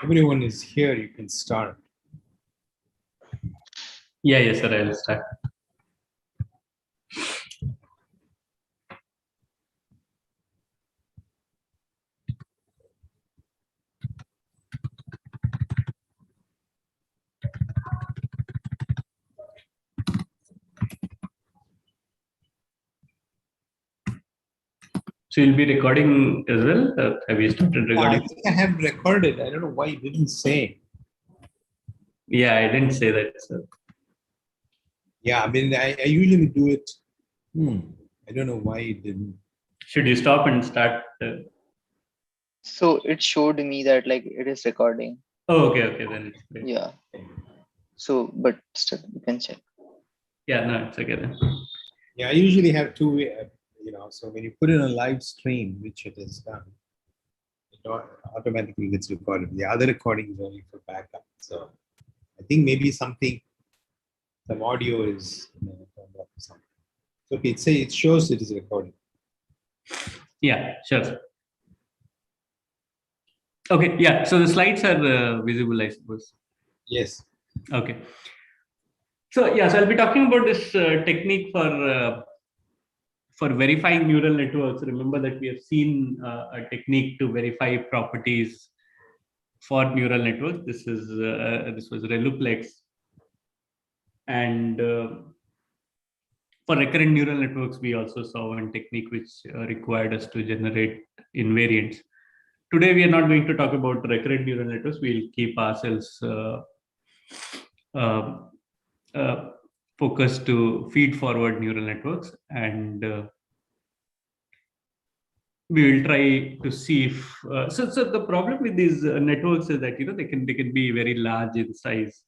Everyone is here. You can start. Yeah, yes, sir. I'll start. So you'll be recording as well? Have you started Yeah, I recording? think I have recorded. I don't know why you didn't say. Yeah, I didn't say that, sir. Yeah, I mean, I usually do it. I don't know why you didn't. Should you stop and start? So it showed me that like it is recording. Oh, okay, then it's great. Yeah. So, but still, you can check. Yeah, no, it's okay then. Yeah, I usually have two, so when you put in a live stream, which it is done, it automatically gets recorded. The other recording is only for backup. So I think maybe some audio is turned off or something. So it shows it is recorded. Yeah, sure. Okay, yeah. So the slides are visible, I suppose. Yes. Okay. So yeah, so I'll be talking about this technique for verifying neural networks. Remember that we have seen a technique to verify properties for neural networks. This was Reluplex, and for recurrent neural networks, we also saw one technique which required us to generate invariants. Today, we are not going to talk about recurrent neural networks. We'll keep ourselves focused to feed-forward neural networks, and we will try to see if so the problem with these networks is that they can be very large in size,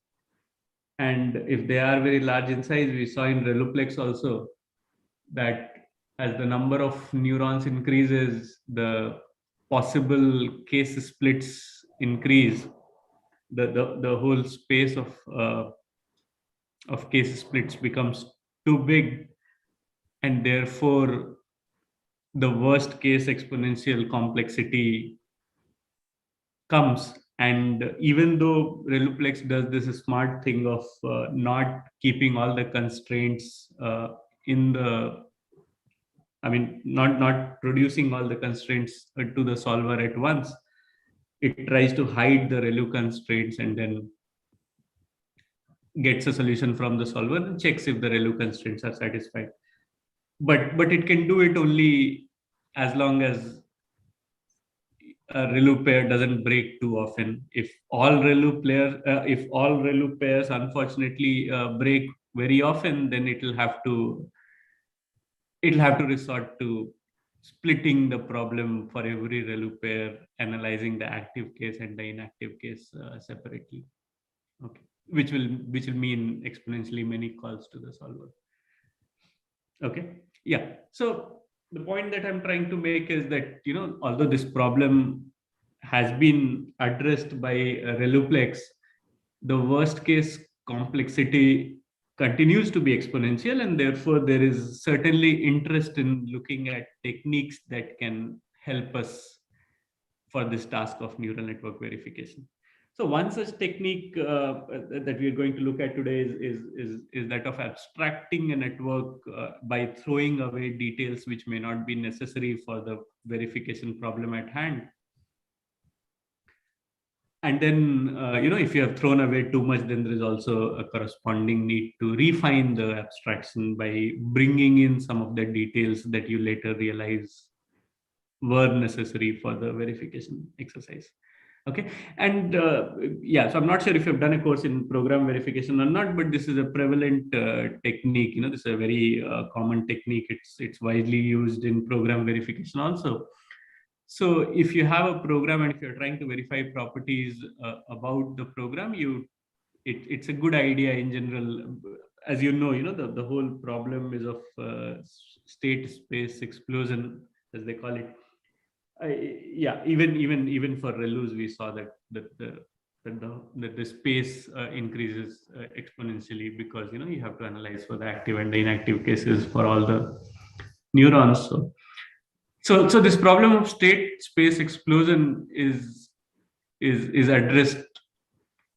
and if they are very large in size, we saw in Reluplex also that as the number of neurons increases, the possible case splits increase. The whole space of case splits becomes too big, and therefore the worst case exponential complexity comes. And even though Reluplex does this smart thing of not keeping all the constraints in the not producing all the constraints to the solver at once, it tries to hide the ReLU constraints and then gets a solution from the solver and checks if the ReLU constraints are satisfied. But it can do it only as long as a ReLU pair doesn't break too often. If all ReLU pairs unfortunately break very often, then it'll have to resort to splitting the problem for every ReLU pair, analyzing the active case and the inactive case separately. Okay, which will mean exponentially many calls to the solver. Okay, yeah. So the point that I'm trying to make is that although this problem has been addressed by Reluplex, the worst case complexity continues to be exponential, and therefore there is certainly interest in looking at techniques that can help us for this task of neural network verification. So one such technique that we are going to look at today is that of abstracting a network by throwing away details which may not be necessary for the verification problem at hand. And then, if you have thrown away too much, then there is also a corresponding need to refine the abstraction by bringing in some of the details that you later realize were necessary for the verification exercise. Okay, and yeah, so I'm not sure if you've done a course in program verification or not, but this is a prevalent technique. This is a very common technique. It's widely used in program verification also. So if you have a program and if you're trying to verify properties about the program, it's a good idea in general. As you know, the whole problem is of state space explosion, as they call it. Yeah, even for ReLUs, we saw that the space increases exponentially because you have to analyze for the active and the inactive cases for all the neurons. So this problem of state space explosion is is addressed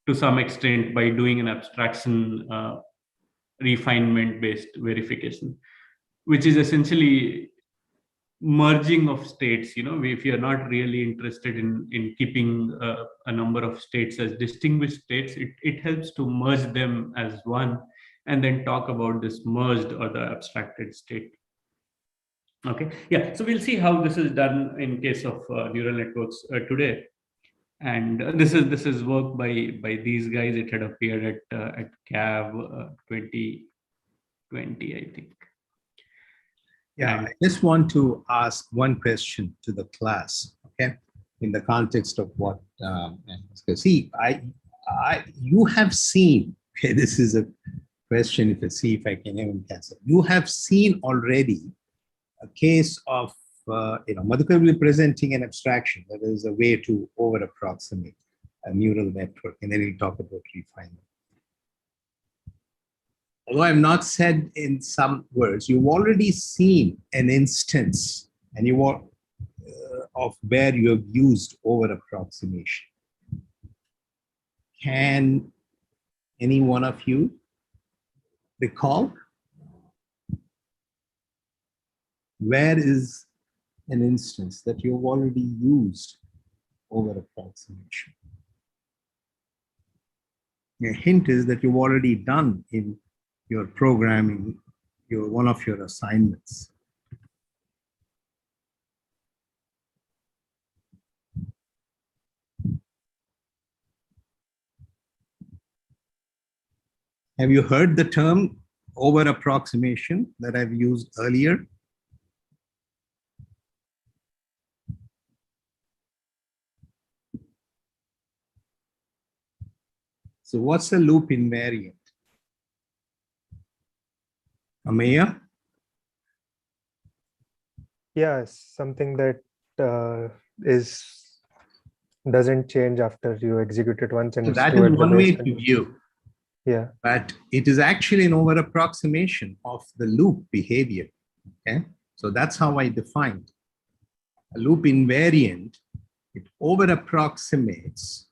to some extent by doing an abstraction refinement based verification, which is essentially merging of states. If you're not really interested in keeping a number of states as distinguished states, it helps to merge them as one and then talk about this merged or the abstracted state. Okay, yeah, so we'll see how this is done in case of neural networks today. And this is work by these guys. It had appeared at CAV 2020, I think. Yeah, I just want to ask one question to the class, okay, in the context of what, see, you have seen, okay, this is a question, see if I can even answer. You have seen already a case of, Madhukar will be presenting an abstraction that is a way to over-approximate a neural network, and then we'll talk about refinement. Although I've not said in some words, you've already seen an instance and you are of where you have used over approximation. Can any one of you recall? Where is an instance that you've already used over approximation? A hint is that you've already done in your programming, one of your assignments. Have you heard the term over approximation that I've used earlier? So what's a loop invariant? Ameya? Yeah, something that doesn't change after you execute it once, and So it's that stored is the one base way to condition. view. Yeah. But it is actually an over approximation of the loop behavior. Okay, so that's how I defined a loop invariant. It over approximates.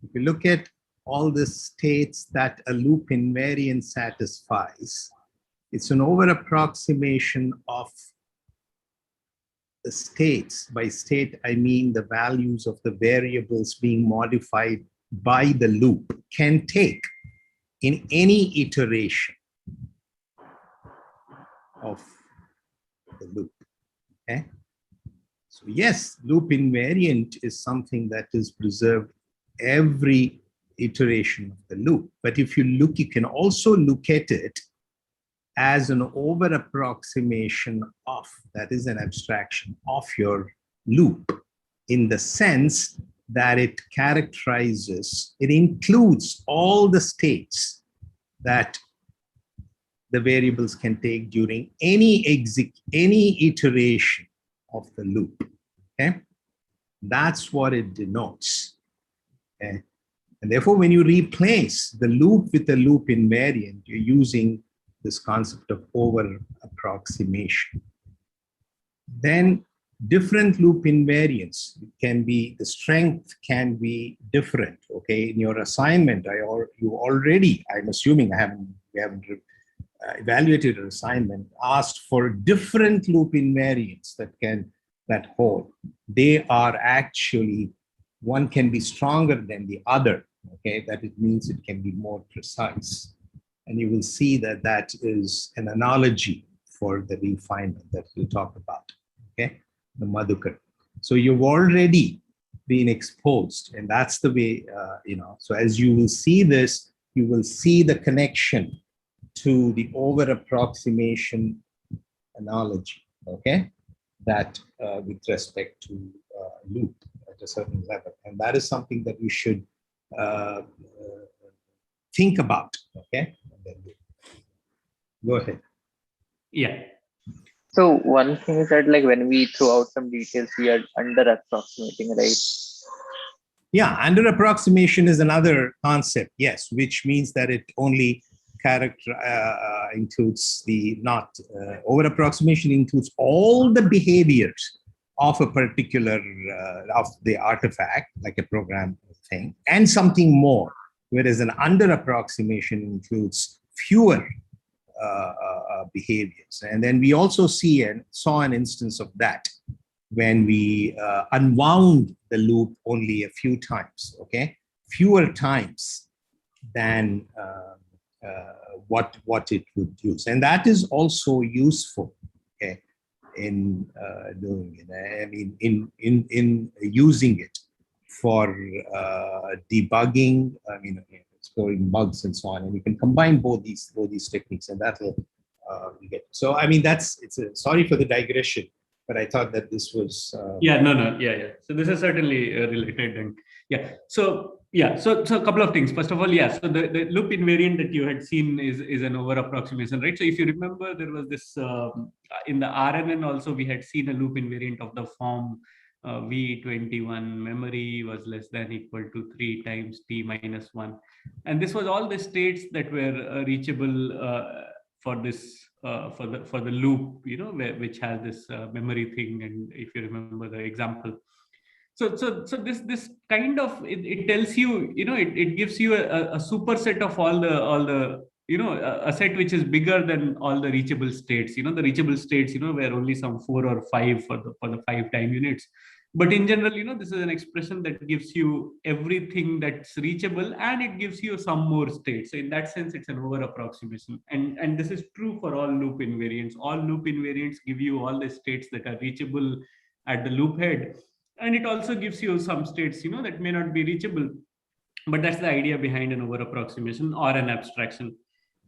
If you look at all the states that a loop invariant satisfies, it's an over approximation of the states. By state, I mean the values of the variables being modified by the loop can take in any iteration of the loop. Okay? So yes, loop invariant is something that is preserved every iteration of the loop. But if you look, you can also look at it as an over approximation of, that is an abstraction of your loop, in the sense that it characterizes, it includes all the states that the variables can take during any iteration of the loop. Okay, that's what it denotes. Okay, and therefore, when you replace the loop with a loop invariant, you're using this concept of over approximation. Then different loop invariants can be, the strength can be different. Okay, in your assignment, you already, I'm assuming we haven't evaluated an assignment, asked for different loop invariants that hold. They are actually, one can be stronger than the other. Okay, that it means it can be more precise. And you will see that that is an analogy for the refinement that we'll talk about. Okay, the Madhukar. So you've already been exposed, and that's the way, so as you will see this, you will see the connection to the over approximation analogy, okay, that with respect to loop at a certain level. And that is something that we should think about, okay? Go ahead. Yeah. So one thing is that, like, when we throw out some details, we are under approximating, right? Yeah, under approximation is another concept, yes, which means that it only includes the, not over approximation includes all the behaviors of a particular, of the artifact, like a program thing, and something more, whereas an under approximation includes fewer behaviors. And then we also saw an instance of that when we unwound the loop only a few times, okay? Fewer times than what it would use. And that is also useful, okay, in doing it. I mean, in using it for debugging, I mean, exploring bugs and so on. And we can combine both these techniques, and that will we get. So, I mean, sorry for the digression, but I thought that this was. Yeah. So this is certainly related, and So a couple of things. First of all, so the loop invariant that you had seen is an over approximation, right? So if you remember, there was this in the RNN also we had seen a loop invariant of the form V21 memory was less than equal to 3 times t minus 1, and this was all the states that were reachable for this for the loop, which has this memory thing. And if you remember the example, so this kind of it tells you, it gives you a superset of all the a set which is bigger than all the reachable states. The reachable states were only some 4 or 5 for the 5 time units. But in general, this is an expression that gives you everything that's reachable, and it gives you some more states. So in that sense, it's an over approximation. And this is true for all loop invariants. All loop invariants give you all the states that are reachable at the loop head. And it also gives you some states, that may not be reachable. But that's the idea behind an over approximation or an abstraction.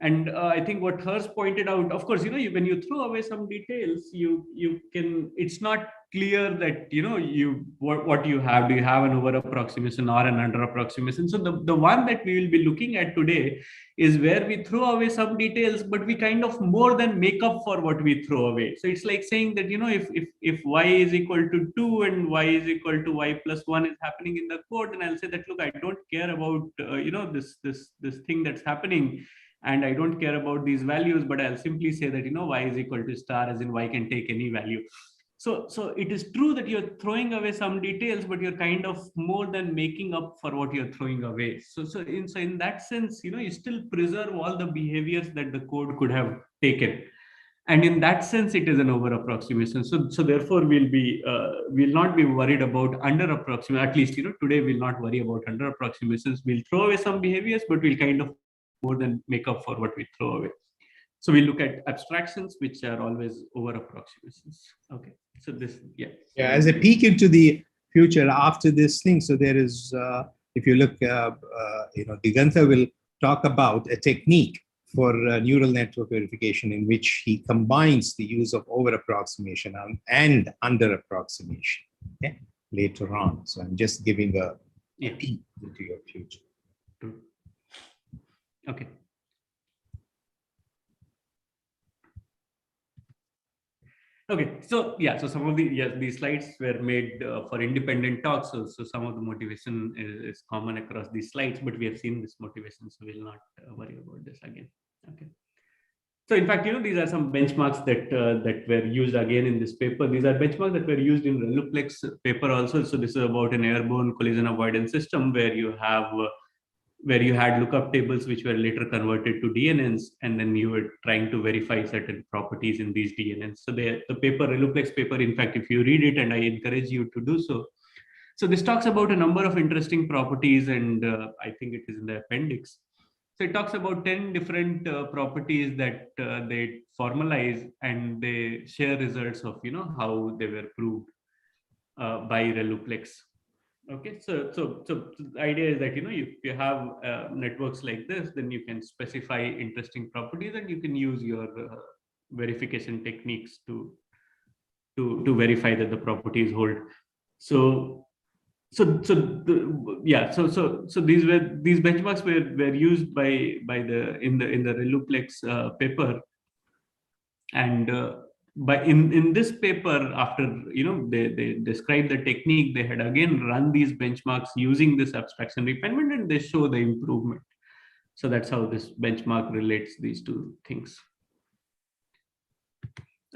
And I think what Hers pointed out, of course, when you throw away some details, you can, it's not clear that, what you have. Do you have an over approximation or an under approximation? So the one that we will be looking at today is where we throw away some details, but we kind of more than make up for what we throw away. So it's like saying that, if y is equal to 2 and y is equal to y plus 1 is happening in the code, and I'll say that, look, I don't care about, this thing that's happening, and I don't care about these values, but I'll simply say that, y is equal to star, as in y can take any value. So it is true that you're throwing away some details, but you're kind of more than making up for what you're throwing away. So in that sense, you still preserve all the behaviors that the code could have taken. And in that sense, it is an over approximation. So therefore, we'll not be worried about under approximation. At least, today we'll not worry about under approximations. We'll throw away some behaviors, but we'll kind of more than make up for what we throw away. So we look at abstractions, which are always over approximations. Okay. So this, as a peek into the future after this thing. So there is, if you look, Digantha will talk about a technique for neural network verification in which he combines the use of over approximation and under approximation, okay, later on. So I'm just giving a peek into your future. Okay. Okay, so some of these slides were made for independent talks. So some of the motivation is common across these slides, but we have seen this motivation, so we'll not worry about this again. Okay. So in fact, these are some benchmarks that were used again in this paper. These are benchmarks that were used in Reluplex paper also. So this is about an airborne collision avoidance system where you had lookup tables which were later converted to DNNs, and then you were trying to verify certain properties in these DNNs. So the paper, Reluplex paper, in fact, if you read it, and I encourage you to do so. So this talks about a number of interesting properties, and I think it is in the appendix. So it talks about 10 different properties that they formalize, and they share results of, how they were proved by Reluplex. Okay, so the idea is that, if you have networks like this, then you can specify interesting properties, and you can use your verification techniques to verify that the properties hold. So these benchmarks were used in the Reluplex paper, and but in this paper, after they describe the technique, they had again run these benchmarks using this abstraction refinement, and they show the improvement. So that's how this benchmark relates these two things.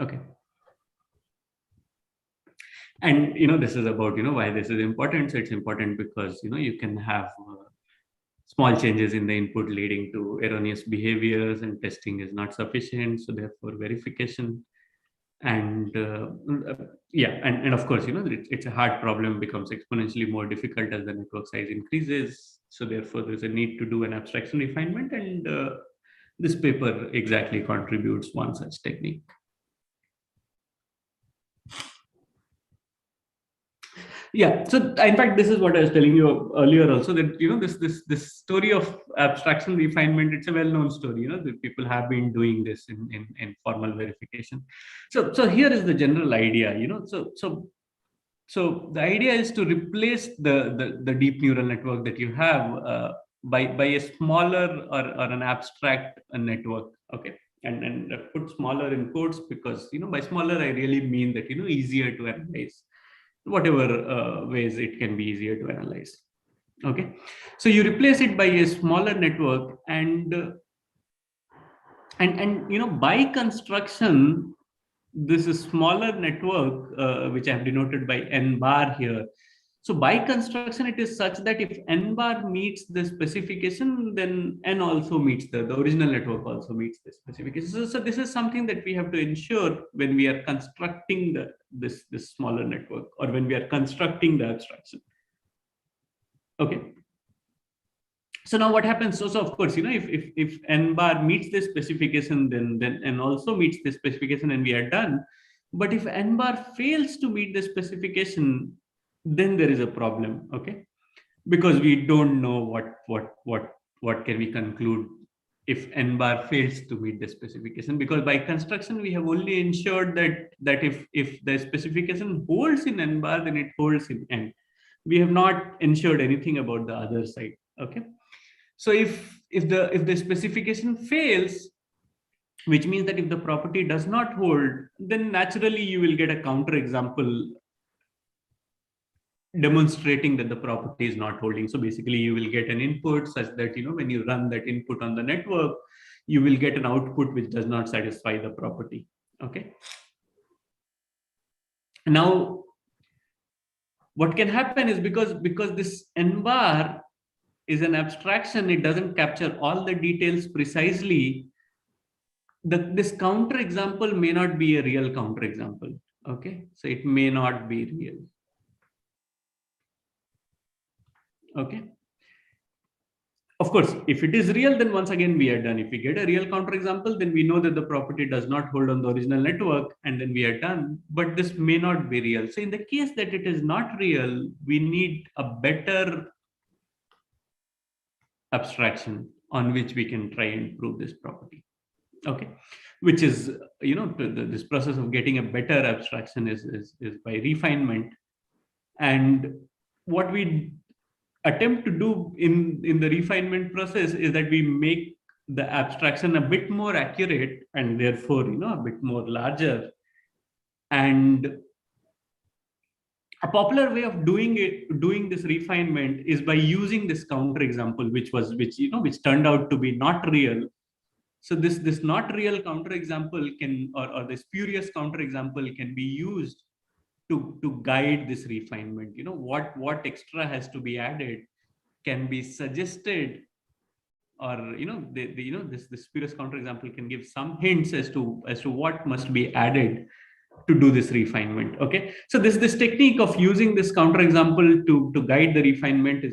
Okay. And this is about why this is important. So it's important because you can have small changes in the input leading to erroneous behaviors, and testing is not sufficient. So therefore verification. And and of course it's a hard problem, becomes exponentially more difficult as the network size increases. So therefore there's a need to do an abstraction refinement, and this paper exactly contributes one such technique. Yeah, so in fact this is what I was telling you earlier also, that this story of abstraction refinement, it's a well-known story. That people have been doing this in formal verification. So here is the general idea. So the idea is to replace the deep neural network that you have by a smaller or an abstract network. Okay, and put smaller in quotes, because by smaller I really mean that easier to analyze, whatever ways it can be easier to analyze. Okay, so you replace it by a smaller network, and by construction, this is smaller network, which I have denoted by n bar here. So by construction, it is such that if n bar meets the specification, then n also meets the original network also meets the specification. So this is something that we have to ensure when we are constructing this smaller network, or when we are constructing the abstraction. Okay. So now what happens? So of course, if n bar meets this specification, then n also meets the specification, and we are done. But if n bar fails to meet the specification, then there is a problem. Okay, because we don't know what can we conclude if n bar fails to meet the specification, because by construction we have only ensured that if the specification holds in n bar, then it holds in n. We have not ensured anything about the other side. Okay. So if the specification fails, which means that if the property does not hold, then naturally you will get a counterexample demonstrating that the property is not holding. So basically you will get an input such that when you run that input on the network, you will get an output which does not satisfy the property. Okay. Now what can happen is, because this n bar is an abstraction, it doesn't capture all the details precisely. This counterexample may not be a real counterexample. Okay, so it may not be real. Okay. Of course, if it is real, then once again we are done. If we get a real counterexample, then we know that the property does not hold on the original network, and then we are done. But this may not be real. So in the case that it is not real, we need a better abstraction on which we can try and prove this property. Okay, which is this process of getting a better abstraction is by refinement. And what we attempt to do in the refinement process is that we make the abstraction a bit more accurate, and therefore a bit more larger. And a popular way of doing this refinement is by using this counterexample, which turned out to be not real. So this not real counterexample can, or this spurious counterexample can be used to guide this refinement. What extra has to be added can be suggested, or this spurious counterexample can give some hints as to what must be added to do this refinement. Okay, so this technique of using this counterexample to guide the refinement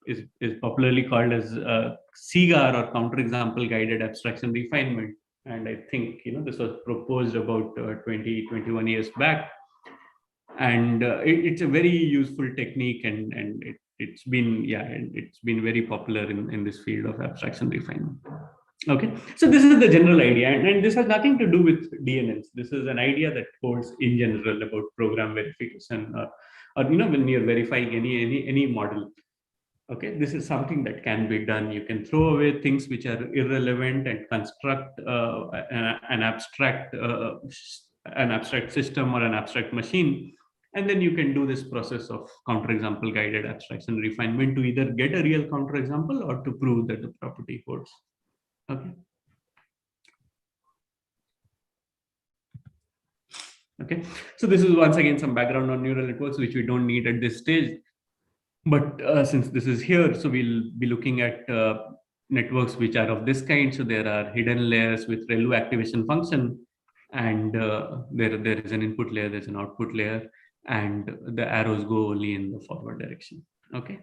is popularly called as CEGAR, or counterexample guided abstraction refinement. And I think this was proposed about 21 years back, and it's a very useful technique, and it's been very popular in this field of abstraction refinement. Okay, so this is the general idea, and this has nothing to do with DNNs. This is an idea that holds in general about program verification, or when you're verifying any model. Okay, this is something that can be done. You can throw away things which are irrelevant and construct an abstract system or an abstract machine, and then you can do this process of counterexample guided abstraction refinement to either get a real counterexample or to prove that the property holds. Okay. Okay, so this is once again some background on neural networks, which we don't need at this stage. But since this is here, so we'll be looking at networks which are of this kind. So there are hidden layers with ReLU activation function, and there is an input layer, there's an output layer, and the arrows go only in the forward direction. Okay.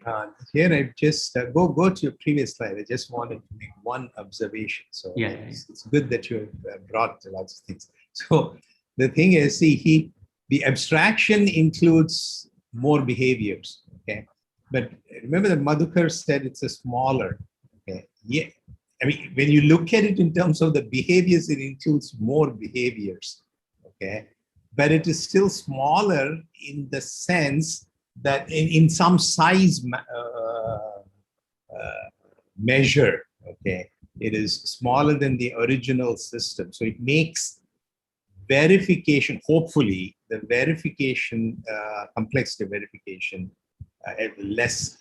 Here I just go to your previous slide. I just wanted to make one observation. So Yeah, it's good that you have brought lots of things. So the thing is, see, the abstraction includes more behaviors. Okay, but remember that Madhukar said it's a smaller. Okay, yeah. I mean, when you look at it in terms of the behaviors, it includes more behaviors. Okay, but it is still smaller in the sense that in some size measure, okay, it is smaller than the original system. So it makes verification, hopefully, the verification, complexity verification, less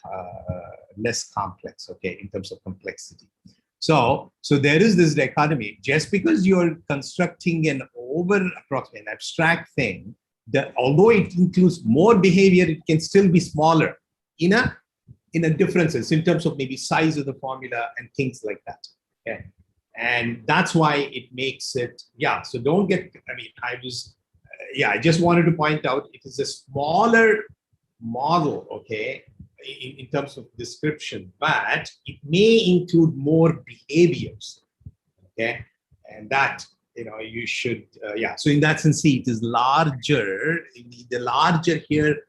complex, okay, in terms of complexity. So there is this dichotomy. Just because you're constructing an approximate, an abstract thing, that although it includes more behavior, it can still be smaller in a differences in terms of maybe size of the formula and things like that. Okay, and that's why it makes it, yeah. So don't get. I mean, I just wanted to point out it is a smaller model, okay, in terms of description, but it may include more behaviors, okay, and that, you should, so in that sense, see, it is larger. The larger here,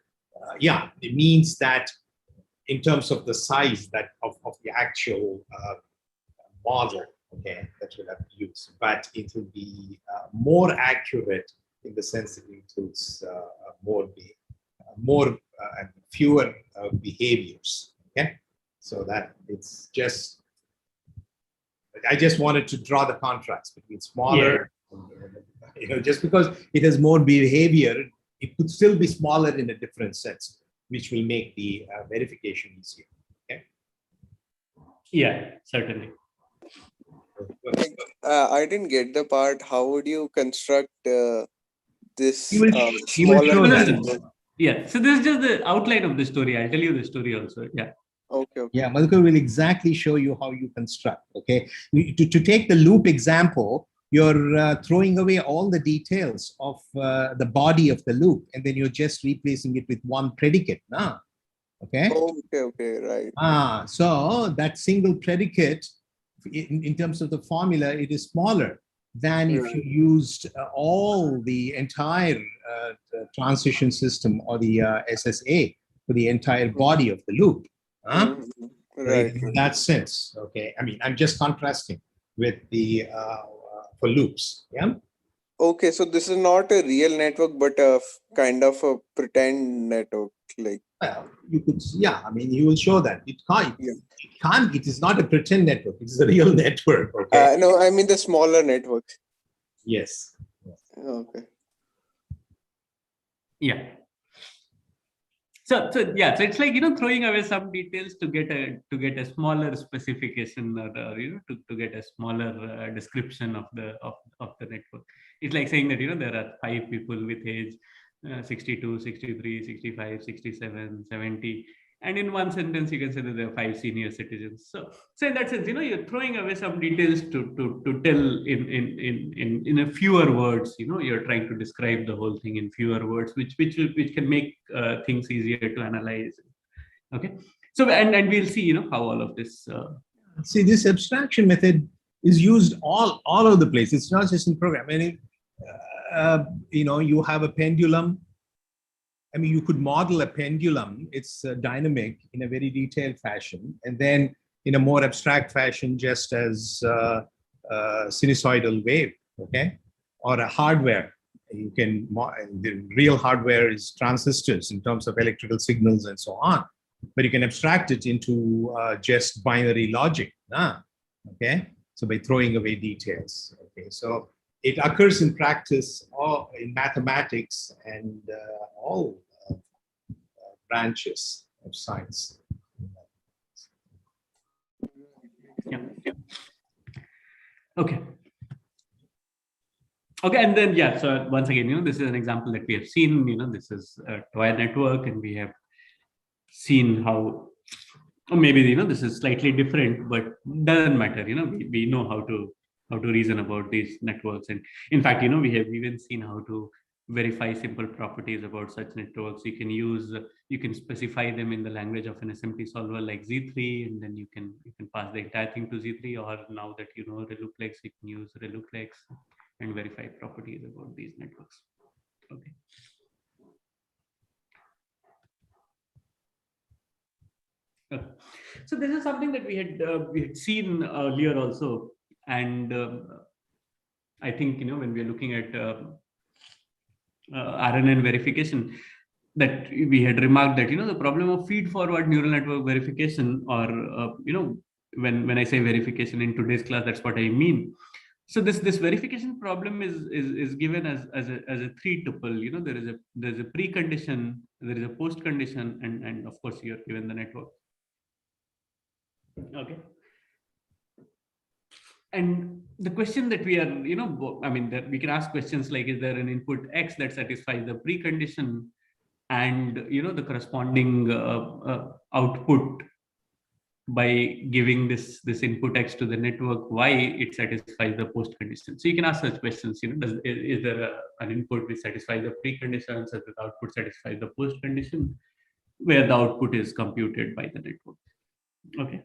it means that in terms of the size that of the actual model, okay, that you'll have to use, but it will be more accurate in the sense that it includes more and fewer behaviors. Okay, so that it's just, I just wanted to draw the contrast between smaller, just because it has more behavior, it could still be smaller in a different sense, which will make the verification easier. Okay. Yeah, certainly. I didn't get the part. How would you construct this He will smaller show that. network? Yeah, so this is just the outline of the story. I'll tell you the story also. Yeah. Okay. Yeah, Madhukar will exactly show you how you construct. Okay, to take the loop example, you're throwing away all the details of the body of the loop, and then you're just replacing it with one predicate. Okay. Okay, right. So that single predicate, in terms of the formula, it is smaller than if you used all the entire transition system or the SSA for the entire body of the loop. Right. In that sense, okay. I mean, I'm just contrasting with the for loops. Yeah. Okay, so this is not a real network, but a kind of a pretend network, like. Well, you could, I mean, you will show that it can't. Yeah. It can't. It is not a pretend network. It is a real network. Okay. No, I mean the smaller network. Yes. Okay. Yeah. So it's like, throwing away some details to get a smaller specification, or to get a smaller description of the network. It's like saying that there are 5 people with age 62, 63, 65, 67, 70, and in one sentence you can say that there are 5 senior citizens. So in that sense, you're throwing away some details to tell in a fewer words. You're trying to describe the whole thing in fewer words, which can make things easier to analyze. Okay, so and we'll see how all of this. See, this abstraction method is used all over the place. It's not just in programming. You have a pendulum. I mean, you could model a pendulum. It's dynamic in a very detailed fashion, and then in a more abstract fashion, just as a sinusoidal wave, okay? Or a hardware. You can, the real hardware is transistors in terms of electrical signals and so on, but you can abstract it into just binary logic, okay? So by throwing away details, okay? So it occurs in practice, or in mathematics, and all branches of science. Yeah. Okay. Okay, and then yeah, so once again, this is an example that we have seen. This is a toy network, and we have seen how, or maybe this is slightly different, but doesn't matter. We know how to reason about these networks, and in fact, we have even seen how to verify simple properties about such networks. You can specify them in the language of an SMT solver like Z3, and then you can pass the entire thing to Z3. Or now that you know ReluPlex, you can use ReluPlex and verify properties about these networks. Okay. So this is something that we had seen earlier also, and I think when we are looking at RNN verification, that we had remarked that the problem of feed-forward neural network verification, or when I say verification in today's class, that's what I mean. So this verification problem is given as a three tuple. There's a precondition, there is a post condition, and of course you're given the network. Okay. And the question that we are, that we can ask questions like, is there an input X that satisfies the precondition, and the corresponding output by giving this input X to the network Y, it satisfies the post condition. So you can ask such questions. Is there an input which satisfies the precondition, such that the output satisfies the post condition, where the output is computed by the network. Okay.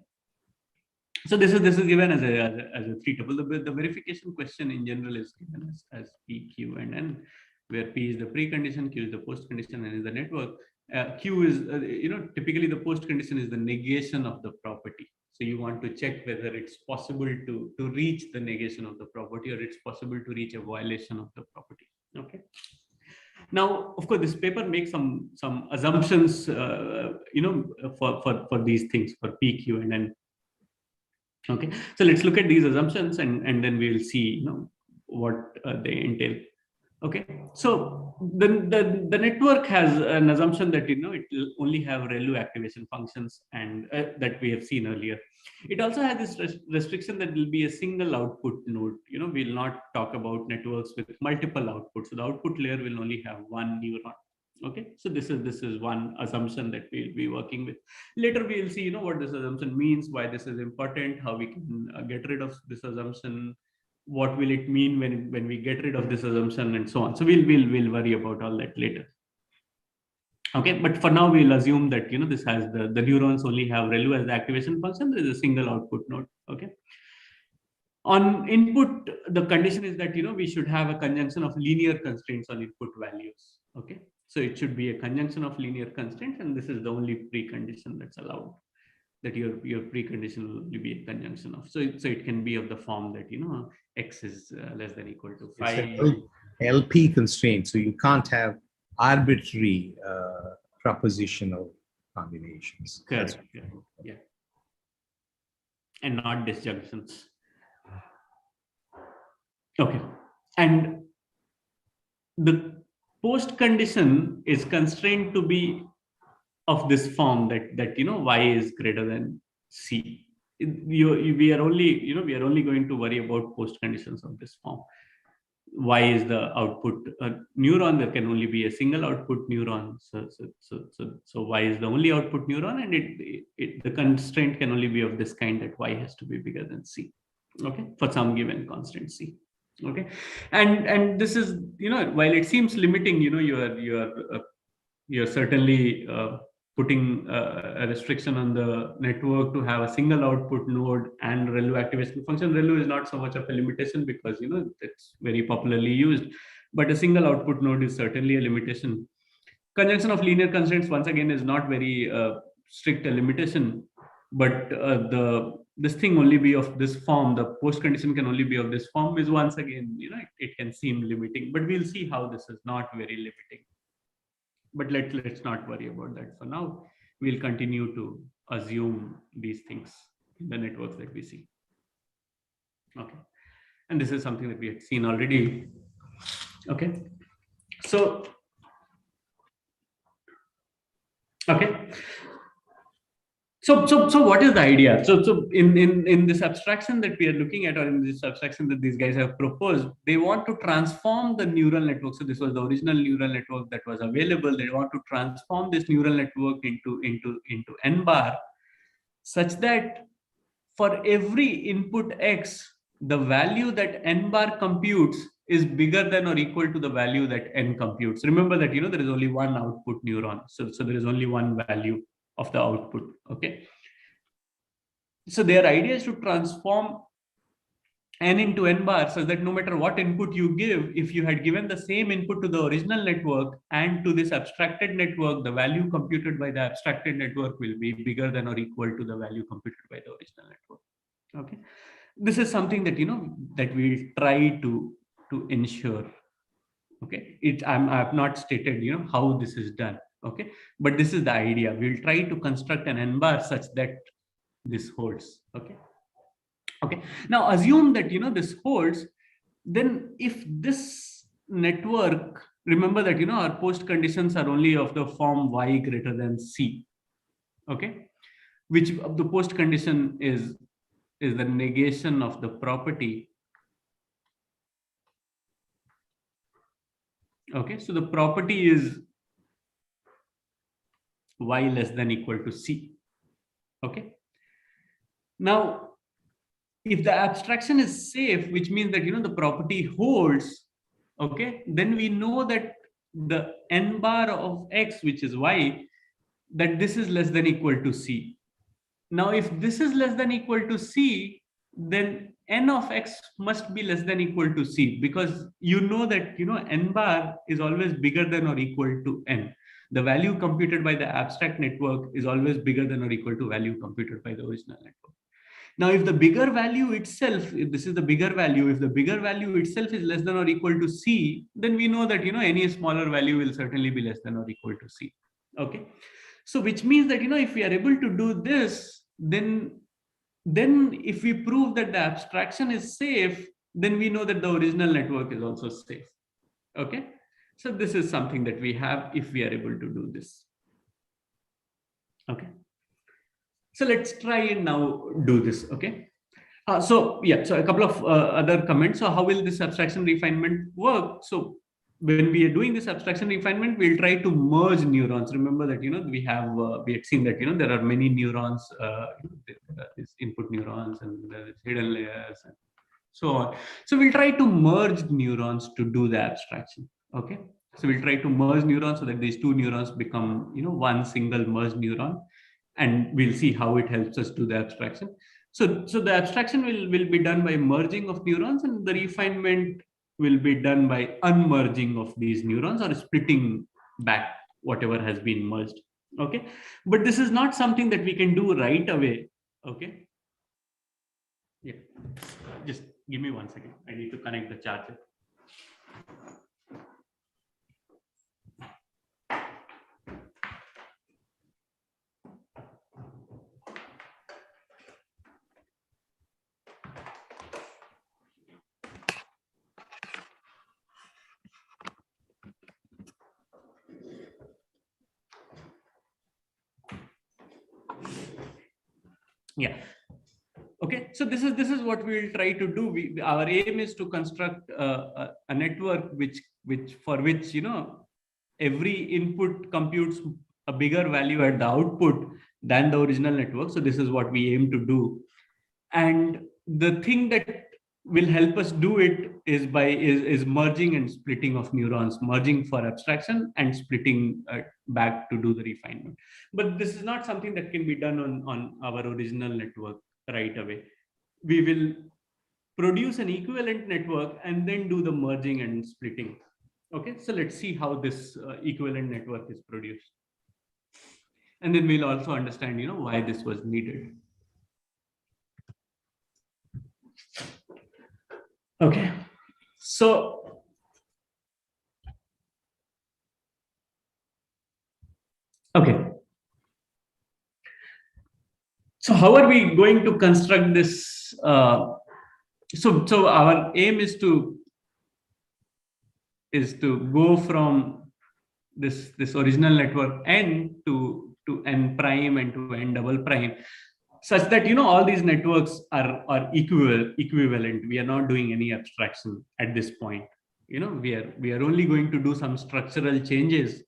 So this is given as a three tuple. The verification question in general is given as P, Q, and N, where P is the precondition, Q is the post condition, and is the network. Q is typically the post condition is the negation of the property. So you want to check whether it's possible to reach the negation of the property, or it's possible to reach a violation of the property. Okay. Now, of course, this paper makes some assumptions, for these things, for P, Q, and N. Okay, so let's look at these assumptions, and then we'll see what they entail. Okay, so the network has an assumption that it will only have ReLU activation functions, and that we have seen earlier. It also has this restriction that will be a single output node. We'll not talk about networks with multiple outputs. So the output layer will only have one neuron. Okay, so this is one assumption that we'll be working with. Later we'll see what this assumption means, why this is important, how we can get rid of this assumption, what will it mean when we get rid of this assumption, and so on. So we'll worry about all that later. Okay, but for now we'll assume that this has the neurons only have ReLU as the activation function. There is a single output node. Okay. On input, the condition is that we should have a conjunction of linear constraints on input values. Okay, so it should be a conjunction of linear constraints, and this is the only precondition that's allowed, that your precondition will be a conjunction of. So it can be of the form that X is less than equal to 5. LP constraint, so you can't have arbitrary propositional combinations. Correct. Yeah. And not disjunctions. Okay, and the post condition is constrained to be of this form, that Y is greater than C. We are only going to worry about post conditions of this form. Y is the output neuron. There can only be a single output neuron. So Y is the only output neuron, and the constraint can only be of this kind, that Y has to be bigger than C. Okay, for some given constant C. Okay, and this is while it seems limiting, you're certainly putting a restriction on the network to have a single output node and ReLU activation function. ReLU is not so much of a limitation because it's very popularly used, but a single output node is certainly a limitation. Conjunction of linear constraints, once again, is not very strict a limitation, but this thing only be of this form, the post condition can only be of this form, is once again it can seem limiting, but we'll see how this is not very limiting. But let's not worry about that for now. We'll continue to assume these things in the networks that we see. Okay, and this is something that we had seen already. Okay, so So what is the idea? So in this abstraction that we are looking at, or in this abstraction that these guys have proposed, they want to transform the neural network. So this was the original neural network that was available. They want to transform this neural network into n bar, such that for every input x, the value that n bar computes is bigger than or equal to the value that n computes. Remember that there is only one output neuron, so there is only one value of the output. Okay, so their idea is to transform n into n bar such that no matter what input you give, if you had given the same input to the original network and to this abstracted network, the value computed by the abstracted network will be bigger than or equal to the value computed by the original network. Okay, this is something that that we'll try to ensure. Okay, I've not stated how this is done. Okay, but this is the idea. We'll try to construct an n bar such that this holds. Okay, now assume that this holds. Then if this network, remember that our post conditions are only of the form y greater than c. Okay, which of the post condition is the negation of the property. Okay, so the property is y less than equal to c. Okay, now if the abstraction is safe, which means that the property holds, okay, then we know that the n bar of x, which is y, that this is less than equal to c. Now if this is less than equal to c, then n of x must be less than equal to c, because that n bar is always bigger than or equal to n. The value computed by the abstract network is always bigger than or equal to value computed by the original network. Now, if the bigger value itself, if this is the bigger value, if the bigger value itself is less than or equal to c, then we know that any smaller value will certainly be less than or equal to c. Okay, so which means that if we are able to do this, then if we prove that the abstraction is safe, then we know that the original network is also safe. Okay, so this is something that we have if we are able to do this. Okay, so let's try and now do this. Okay, so a couple of other comments. So how will this abstraction refinement work? So when we are doing this abstraction refinement, we'll try to merge neurons. Remember that we had seen that there are many neurons, these input neurons, and there's hidden layers and so on. So we'll try to merge neurons to do the abstraction. Okay, so we'll try to merge neurons so that these two neurons become one single merged neuron, and we'll see how it helps us do the abstraction. So the abstraction will be done by merging of neurons, and the refinement will be done by unmerging of these neurons or splitting back whatever has been merged. Okay, but this is not something that we can do right away. Okay, yeah, just give me 1 second. I need to connect the charger. Yeah. Okay, so this is what we will try to do. Our aim is to construct a network for which every input computes a bigger value at the output than the original network. So this is what we aim to do, and the thing that will help us do it is merging and splitting of neurons, merging for abstraction and splitting back to do the refinement. But this is not something that can be done on our original network right away. We will produce an equivalent network and then do the merging and splitting. Okay, so let's see how this equivalent network is produced, and then we'll also understand why this was needed. Okay, so so how are we going to construct this? So our aim is to go from this original network N to to n prime and to n double prime, such that all these networks are equivalent. We are not doing any abstraction at this point. We are only going to do some structural changes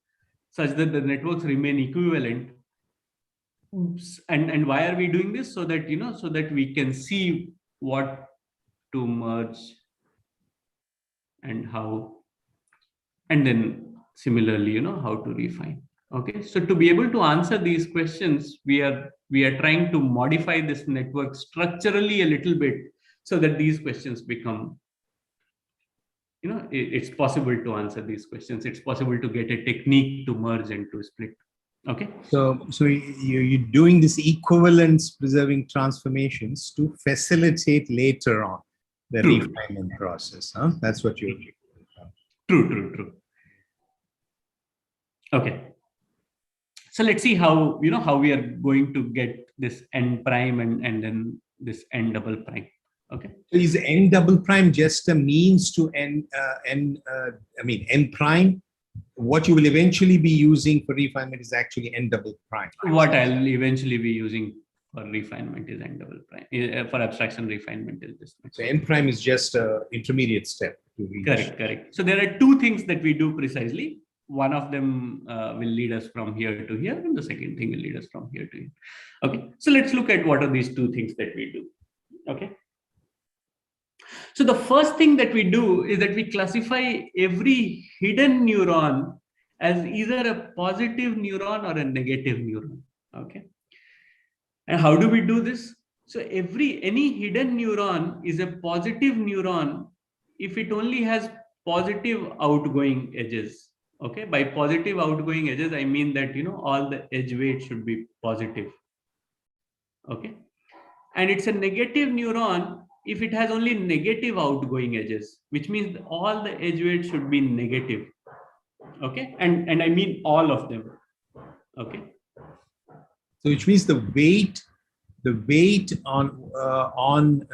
such that the networks remain equivalent. And why are we doing this? So that so that we can see what to merge and how, and then similarly how to refine. Okay, so to be able to answer these questions, we are trying to modify this network structurally a little bit so that these questions become, it's possible to answer these questions. It's possible to get a technique to merge and to split. Okay. So you're doing this equivalence preserving transformations to facilitate later on the True. refinement process. Huh? That's what you're. True. Okay. So let's see how how we are going to get this n prime and then this n double prime. Okay. So is n double prime just a means to n prime? What you will eventually be using for refinement is actually n double prime. What I'll eventually be using for refinement is n double prime. For abstraction refinement is this. So n prime is just an intermediate step to reach. Correct. So there are two things that we do precisely. One of them will lead us from here to here, and the second thing will lead us from here to here. Okay, so let's look at what are these two things that we do. Okay. So the first thing that we do is that we classify every hidden neuron as either a positive neuron or a negative neuron. Okay. And how do we do this? So any hidden neuron is a positive neuron if it only has positive outgoing edges. Okay. By positive outgoing edges, I mean that all the edge weight should be positive. Okay. And it's a negative neuron if it has only negative outgoing edges, which means all the edge weights should be negative. Okay, and I mean all of them. Okay. So which means the weight on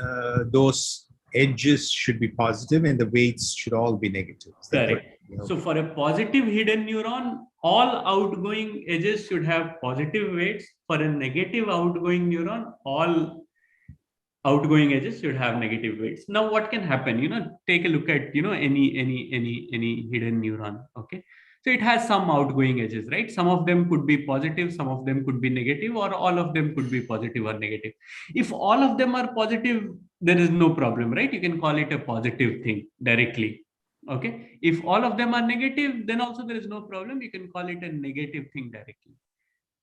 those edges should be positive, and the weights should all be negative. Correct. So for a positive hidden neuron, all outgoing edges should have positive weights. For a negative outgoing neuron, all outgoing edges should have negative weights. Now, what can happen? Take a look at any hidden neuron. Okay, so it has some outgoing edges, right? Some of them could be positive, some of them could be negative, or all of them could be positive or negative. If all of them are positive, there is no problem, right? You can call it a positive thing directly. Okay, if all of them are negative, then also there is no problem. You can call it a negative thing directly.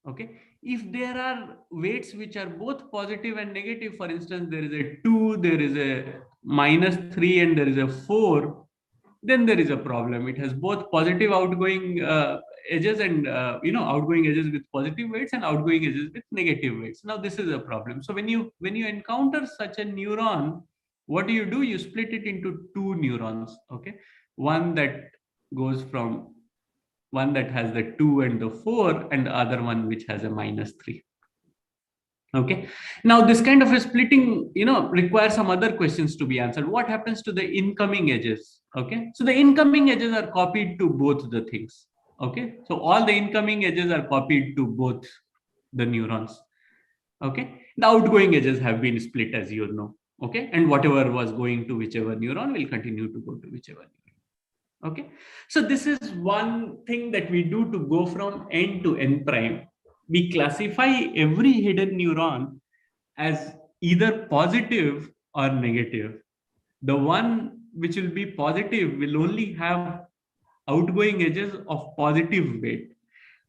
Okay, if there are weights which are both positive and negative, for instance, there is a 2, there is a -3, and there is a 4, then there is a problem. It has both positive outgoing edges and outgoing edges with positive weights and outgoing edges with negative weights. Now this is a problem. So when you encounter such a neuron, what do? You split it into two neurons. Okay, one that has the 2 and the 4, and the other one which has a -3. Okay, now this kind of a splitting requires some other questions to be answered. What happens to the incoming edges? Okay, so the incoming edges are copied to both the things. Okay, so all the incoming edges are copied to both the neurons. Okay, the outgoing edges have been split, as you know. Okay, and whatever was going to whichever neuron will continue to go to whichever neuron. Okay, so this is one thing that we do to go from n to n prime. We classify every hidden neuron as either positive or negative. The one which will be positive will only have outgoing edges of positive weight.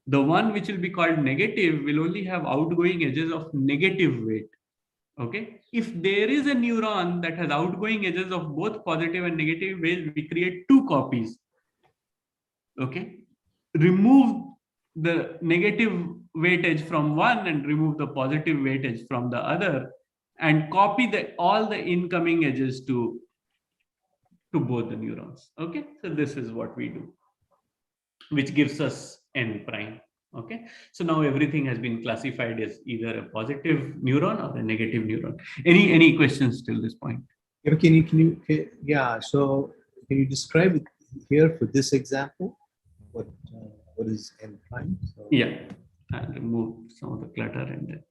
The one which will be called negative will only have outgoing edges of negative weight. Okay, if there is a neuron that has outgoing edges of both positive and negative weight, we create two copies. Okay, remove the negative weightage from one and remove the positive weightage from the other, and copy all the incoming edges to both the neurons. Okay, so this is what we do, which gives us n prime. Okay, so now everything has been classified as either a positive neuron or a negative neuron. Any questions till this point? So can you describe it here for this example? What is n prime? Yeah. I'll remove some of the clutter and then.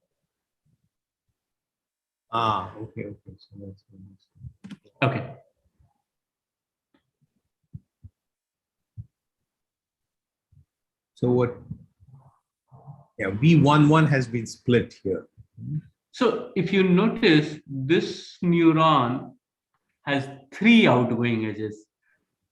Okay. So that's Okay. so what? Yeah, V11 has been split here. So if you notice, this neuron has 3 outgoing edges.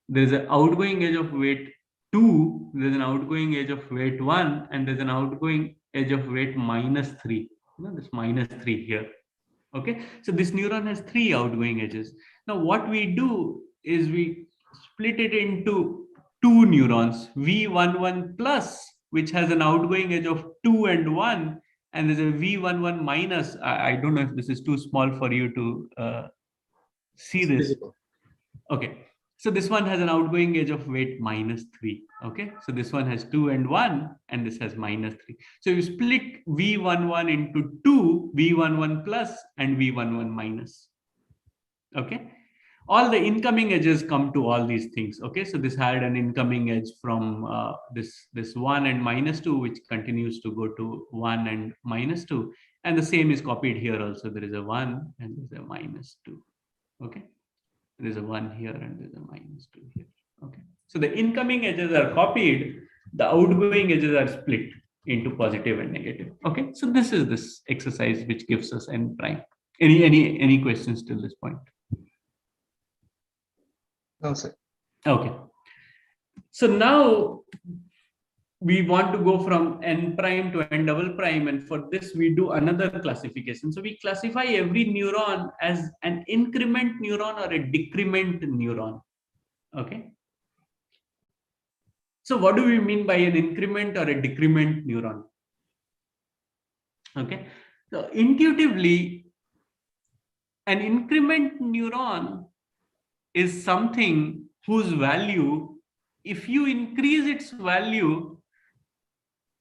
There's an outgoing edge of weight 2, there's an outgoing edge of weight 1, and there's an outgoing edge of weight -3. This -3 here. Okay, so this neuron has 3 outgoing edges. Now what we do is we split it into 2 neurons, V11 plus, which has an outgoing edge of 2 and 1, and there's a V11 minus. I don't know if this is too small for you to see It's this. visible. Okay, so this one has an outgoing edge of weight -3. Okay, so this one has 2 and 1, and this has -3. So you split V11 into 2, V11 plus and V11 minus. Okay, all the incoming edges come to all these things. Okay, so this had an incoming edge from this 1 and -2, which continues to go to 1 and -2, and the same is copied here also. There is a 1 and there's a -2. Okay, there's a 1 here and there's a -2 here. Okay, so the incoming edges are copied, the outgoing edges are split into positive and negative. Okay, so this is this exercise which gives us n prime. Any questions till this point? No, sir. Okay, so now we want to go from n prime to n double prime, and for this we do another classification. So we classify every neuron as an increment neuron or a decrement neuron. Okay, so what do we mean by an increment or a decrement neuron? Okay, so intuitively, an increment neuron is something whose value, if you increase its value,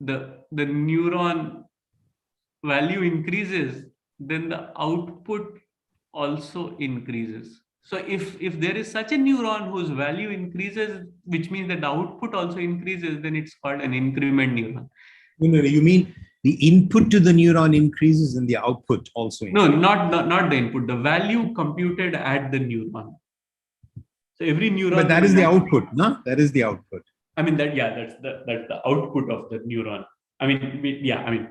the neuron value increases, then the output also increases. So if there is such a neuron whose value increases, which means that the output also increases, then it's called an increment neuron. No, you mean the input to the neuron increases and the output also increases? No, not the input, the value computed at the neuron. So every neuron. But that is the output, no? That is the output. I mean that's the output of the neuron. I mean,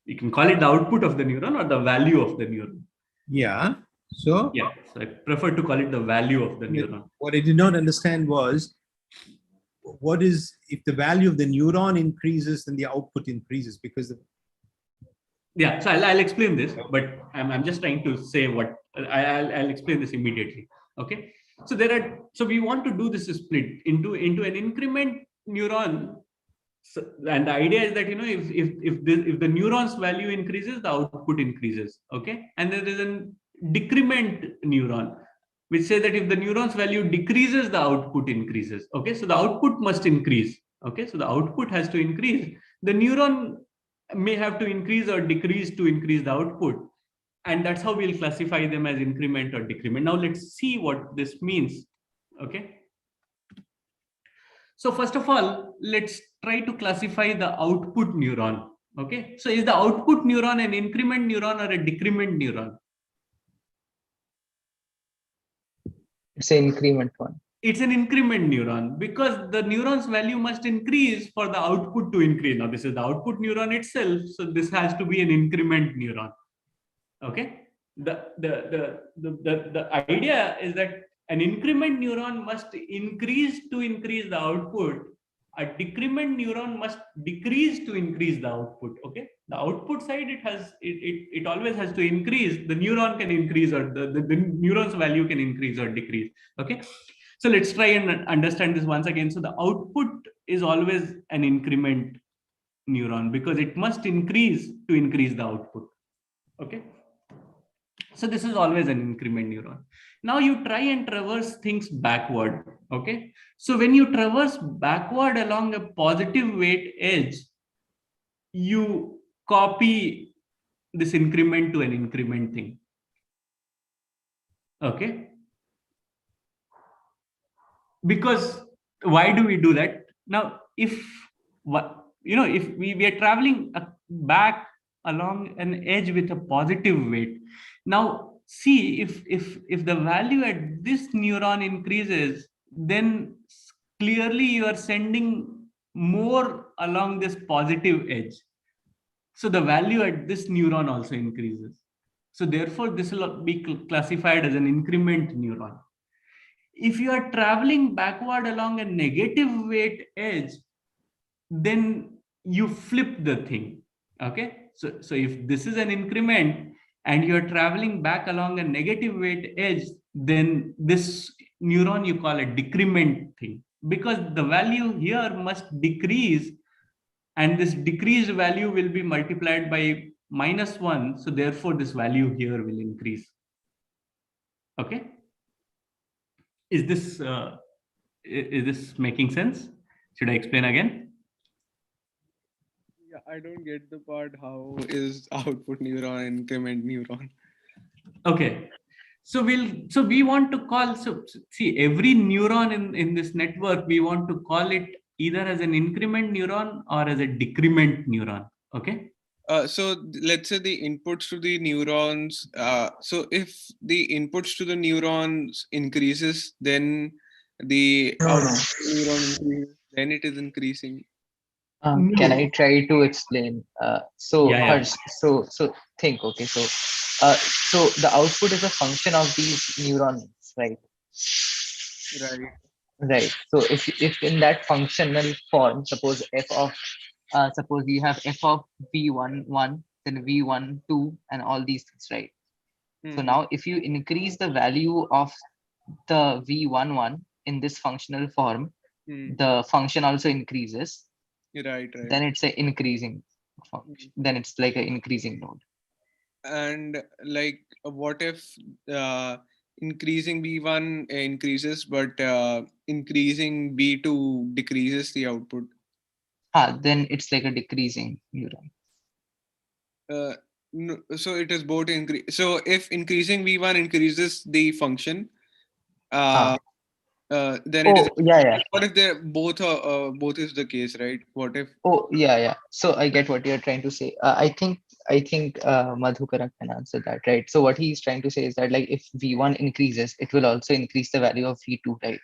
you can call it the output of the neuron or the value of the neuron. Yeah. So yeah, so I prefer to call it the value of the neuron. What I did not understand was, what is, if the value of the neuron increases, then the output increases, because yeah, so I'll explain this, but I'm just trying to say what I'll explain this immediately. Okay, so we want to do this split into an increment neuron. So, and the idea is that, you know, if the neuron's value increases, the output increases. Okay, and then there's a decrement neuron, which says that if the neuron's value decreases, the output increases. Okay, so the output must increase. Okay, so the output has to increase. The neuron may have to increase or decrease to increase the output, and that's how we'll classify them as increment or decrement. Now let's see what this means. Okay, so first of all, let's try to classify the output neuron. Okay, so is the output neuron an increment neuron or a decrement neuron? It's an increment one. It's an increment neuron, because the neuron's value must increase for the output to increase. Now this is the output neuron itself, so this has to be an increment neuron. Okay, the idea is that an increment neuron must increase to increase the output. A decrement neuron must decrease to increase the output. Okay, the output side, it always has to increase. The neuron can increase, or the neuron's value can increase or decrease. Okay, so let's try and understand this once again. So the output is always an increment neuron, because it must increase to increase the output. Okay, so this is always an increment neuron. Now you try and traverse things backward. Okay, so when you traverse backward along a positive weight edge, you copy this increment to an increment thing. Okay, because why do we do that? Now if if we are traveling back along an edge with a positive weight. Now see, if the value at this neuron increases, then clearly you are sending more along this positive edge. So the value at this neuron also increases. So therefore, this will be classified as an increment neuron. If you are traveling backward along a negative weight edge, then you flip the thing. Okay. So if this is an increment and you're traveling back along a negative weight edge, then this neuron you call a decrement thing, because the value here must decrease, and this decreased value will be multiplied by -1. So therefore, this value here will increase. Okay. Is this making sense? Should I explain again? Yeah, I don't get the part. How is output neuron increment neuron? Okay. So we want to call, so see, every neuron in this network, we want to call it either as an increment neuron or as a decrement neuron. Okay. So let's say the inputs to the neurons. So if the inputs to the neurons increases, then the output neuron increases, then it is increasing. Can I try to explain? So Yeah, yeah. Harsh, so think. Okay, so the output is a function of these neurons, right? Right. Right. So if in that functional form, suppose suppose you have f of v11, then v12, and all these things, right? So now if you increase the value of the v11 in this functional form, the function also increases. Right. Then it's an increasing function. Then it's like an increasing node. And like, what if increasing v1 increases, but increasing v2 decreases the output? Then it's like a decreasing neuron. No, so it is both increase. So if increasing v1 increases the function, then it is. Yeah. What if they're both is the case, right? What if? Yeah. So I get what you're trying to say. I think Madhukaran can answer that, right? So what he's trying to say is that, like, if v1 increases, it will also increase the value of v2, right?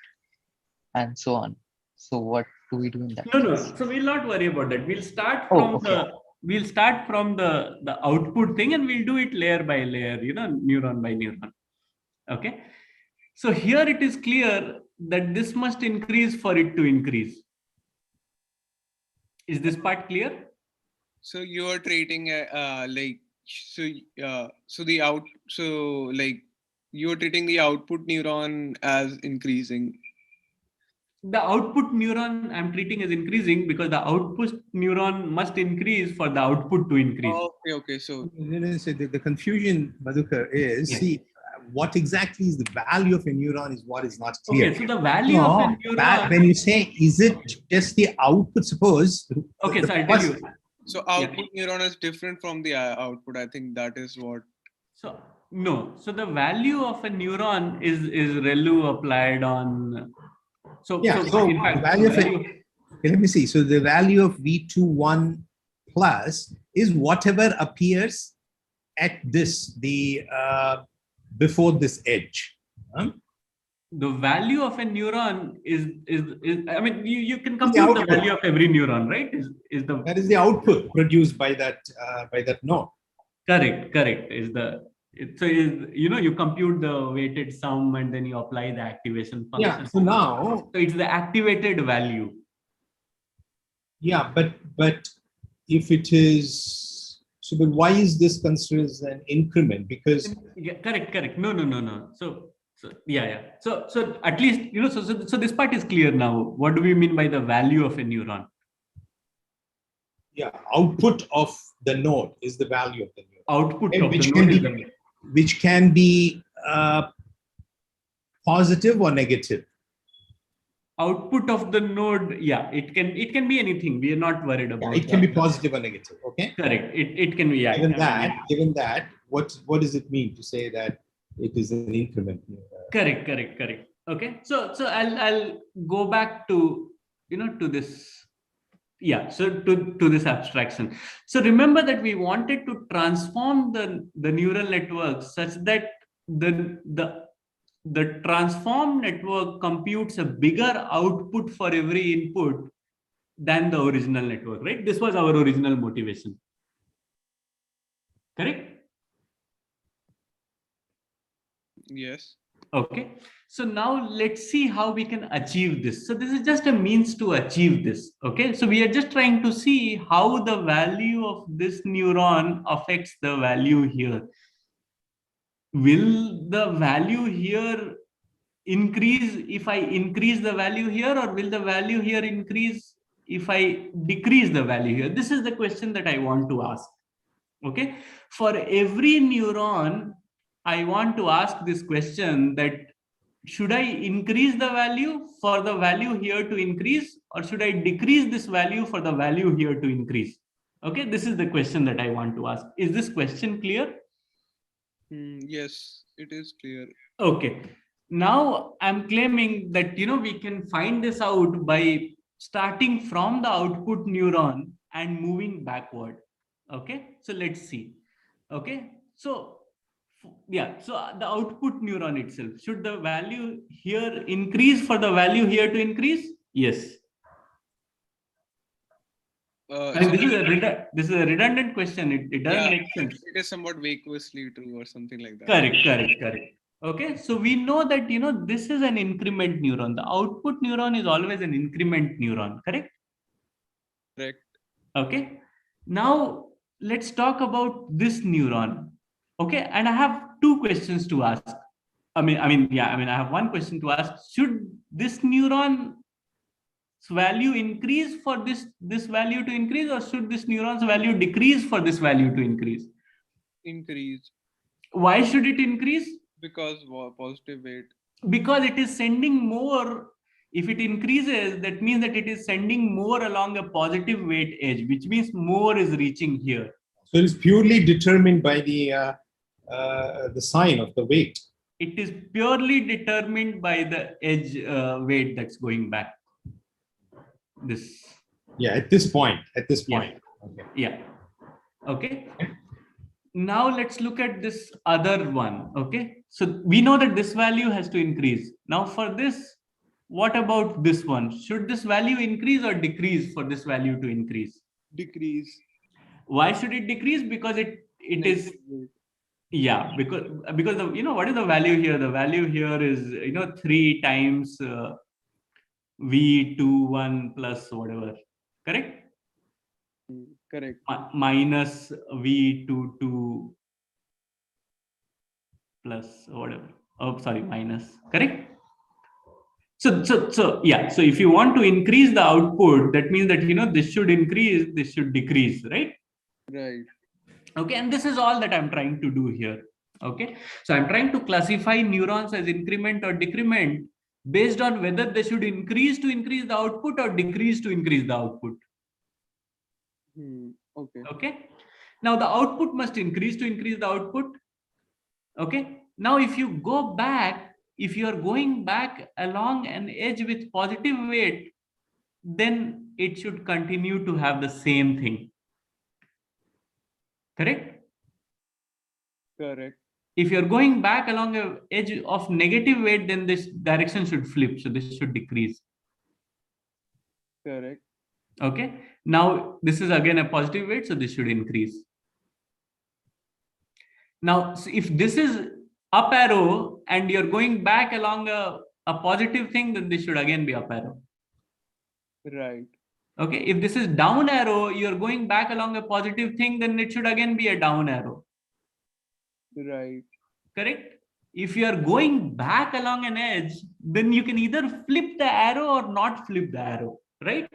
And so on. So what do we do in that case? So we'll not worry about that. We'll start from the output thing, and we'll do it layer by layer, neuron by neuron. Okay. So here it is clear that this must increase for it to increase. Is this part clear? So you are treating like, you're treating the output neuron as increasing. The output neuron I'm treating as increasing because the output neuron must increase for the output to increase. Okay. So the confusion, Madhukar, is see what exactly is the value of a neuron is what is not clear. Okay, so the value of a neuron. When you say, is it just the output? Suppose. Okay, so I'll tell you. So output neuron is different from the output. I think that is what. So no. So the value of a neuron is ReLU applied on. So in fact, the value of okay, let me see. So the value of V21 plus is whatever appears at before this edge. The value of a neuron is I mean, you can compute the value of every neuron, right? That is the output produced by that node. Correct. You compute the weighted sum and then you apply the activation function. Yeah. So now. So it's the activated value. Yeah, but if it is, so but why is this considered as an increment? Because. Yeah, correct. No. So yeah. So at least so this part is clear now. What do we mean by the value of a neuron? Yeah, output of the node is the value of the neuron. Output of the node is the. Which can be positive or negative. Output of the node, yeah, it can be anything. We are not worried about. It can be positive or negative. Okay. Correct. It can be. Yeah. Given that, what does it mean to say that it is an increment? Correct. Okay. So I'll go back to to this Yeah, so to this abstraction. So remember that we wanted to transform the neural network such that the transformed network computes a bigger output for every input than the original network, right? This was our original motivation. Correct? Yes. Okay, so now let's see how we can achieve this. So this is just a means to achieve this. Okay, so we are just trying to see how the value of this neuron affects the value here. Will the value here increase if I increase the value here, or will the value here increase if I decrease the value here? This is the question that I want to ask. Okay, for every neuron, I want to ask this question, that should I increase the value for the value here to increase, or should I decrease this value for the value here to increase? Okay, this is the question that I want to ask. Is this question clear? Yes, it is clear. Okay, now I'm claiming that we can find this out by starting from the output neuron and moving backward. Okay, so let's see. Okay, so yeah, so the output neuron itself, should the value here increase for the value here to increase? Yes. And this is a redundant question. It doesn't make sense. It is somewhat vacuously true or something like that. Correct. Okay, so we know that this is an increment neuron. The output neuron is always an increment neuron. Correct. Okay, now let's talk about this neuron. Okay, and I have two questions to ask. I have one question to ask. Should this neuron's value increase for this value to increase, or should this neuron's value decrease for this value to increase? Increase. Why should it increase? Because positive weight. Because it is sending more. If it increases, that means that it is sending more along a positive weight edge, which means more is reaching here. So it's purely determined by the sign of the weight. It is purely determined by the edge weight that's going back. This. Yeah, at this point. Yeah. Okay. Yeah. Okay. Now let's look at this other one. Okay. So we know that this value has to increase. Now for this, what about this one? Should this value increase or decrease for this value to increase? Decrease. Why should it decrease? Because it is. Yeah, because what is the value here? The value here is 3 times V21 plus whatever. Correct. Correct. Minus V22 plus whatever. Oh, sorry, minus. Correct. So yeah. So if you want to increase the output, that means that this should increase, this should decrease, right? Right. Okay, and this is all that I'm trying to do here. Okay, so I'm trying to classify neurons as increment or decrement based on whether they should increase to increase the output or decrease to increase the output. Okay, now the output must increase to increase the output. Okay, now if you go back, if you are going back along an edge with positive weight, then it should continue to have the same thing. Correct? Correct. If you're going back along an edge of negative weight, then this direction should flip. So this should decrease. Correct. Okay. Now this is again a positive weight, so this should increase. Now, so if this is up arrow and you're going back along a positive thing, then this should again be up arrow. Right. Okay. If this is down arrow, you're going back along a positive thing, then it should again be a down arrow. Right. Correct. If you are going back along an edge, then you can either flip the arrow or not flip the arrow, right?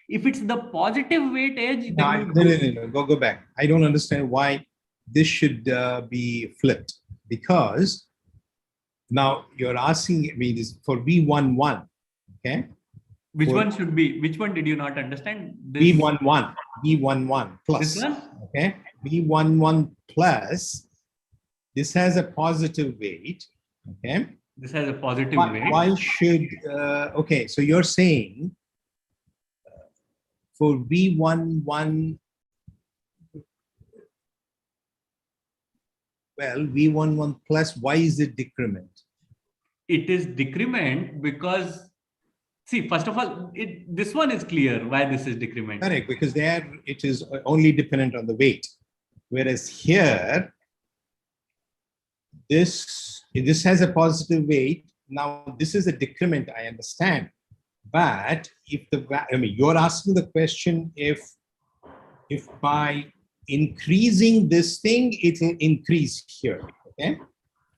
If it's the positive weight edge, no, go back. I don't understand why this should be flipped, because now you're asking me this for V11, okay? Which one should be? Which one did you not understand? This V11 plus. This one? Okay, V11 plus. This has a positive weight. Okay. This has a positive weight. Why should? Okay, so you're saying for V11, well, V11 plus, why is it decrement? It is decrement because, see, first of all, this one is clear why this is decrement. Correct, because there it is only dependent on the weight. Whereas here, this has a positive weight. Now, this is a decrement, I understand. But if you're asking the question if by increasing this thing, it will increase here, okay?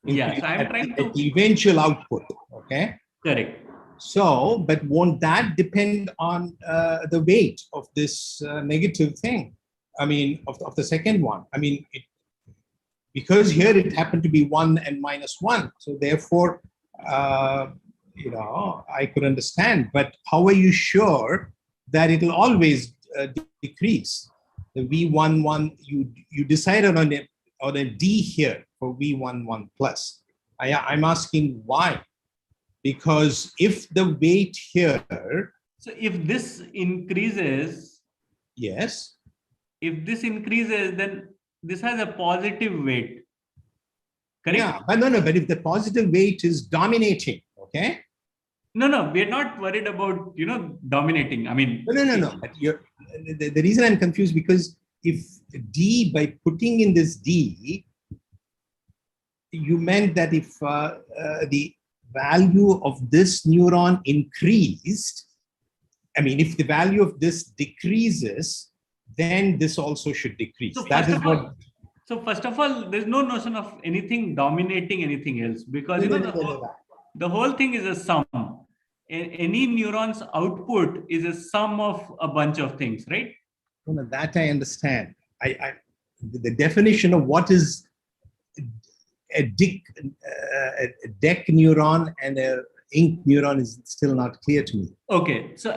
Yeah, so I'm trying to... At the eventual output, okay? Correct. So, but won't that depend on the weight of this negative thing? I mean, of the second one. I mean, because here it happened to be 1 and -1. So therefore, I could understand. But how are you sure that it will always decrease? The V11, you decided on a D here for V11 plus. I'm asking why? Because if the weight here... So if this increases... Yes. If this increases, then this has a positive weight. Correct? Yeah, but but if the positive weight is dominating, okay? No, we're not worried about, dominating. I mean... No. But the reason I'm confused, because if D, by putting in this D, you meant that if the value of this neuron increased, I mean, if the value of this decreases, then this also should decrease. So first of all, there's no notion of anything dominating anything else, because the whole thing is a sum. Any neuron's output is a sum of a bunch of things, right? No, that I understand. The definition of what is a DEC neuron and a INC neuron is still not clear to me. Okay, so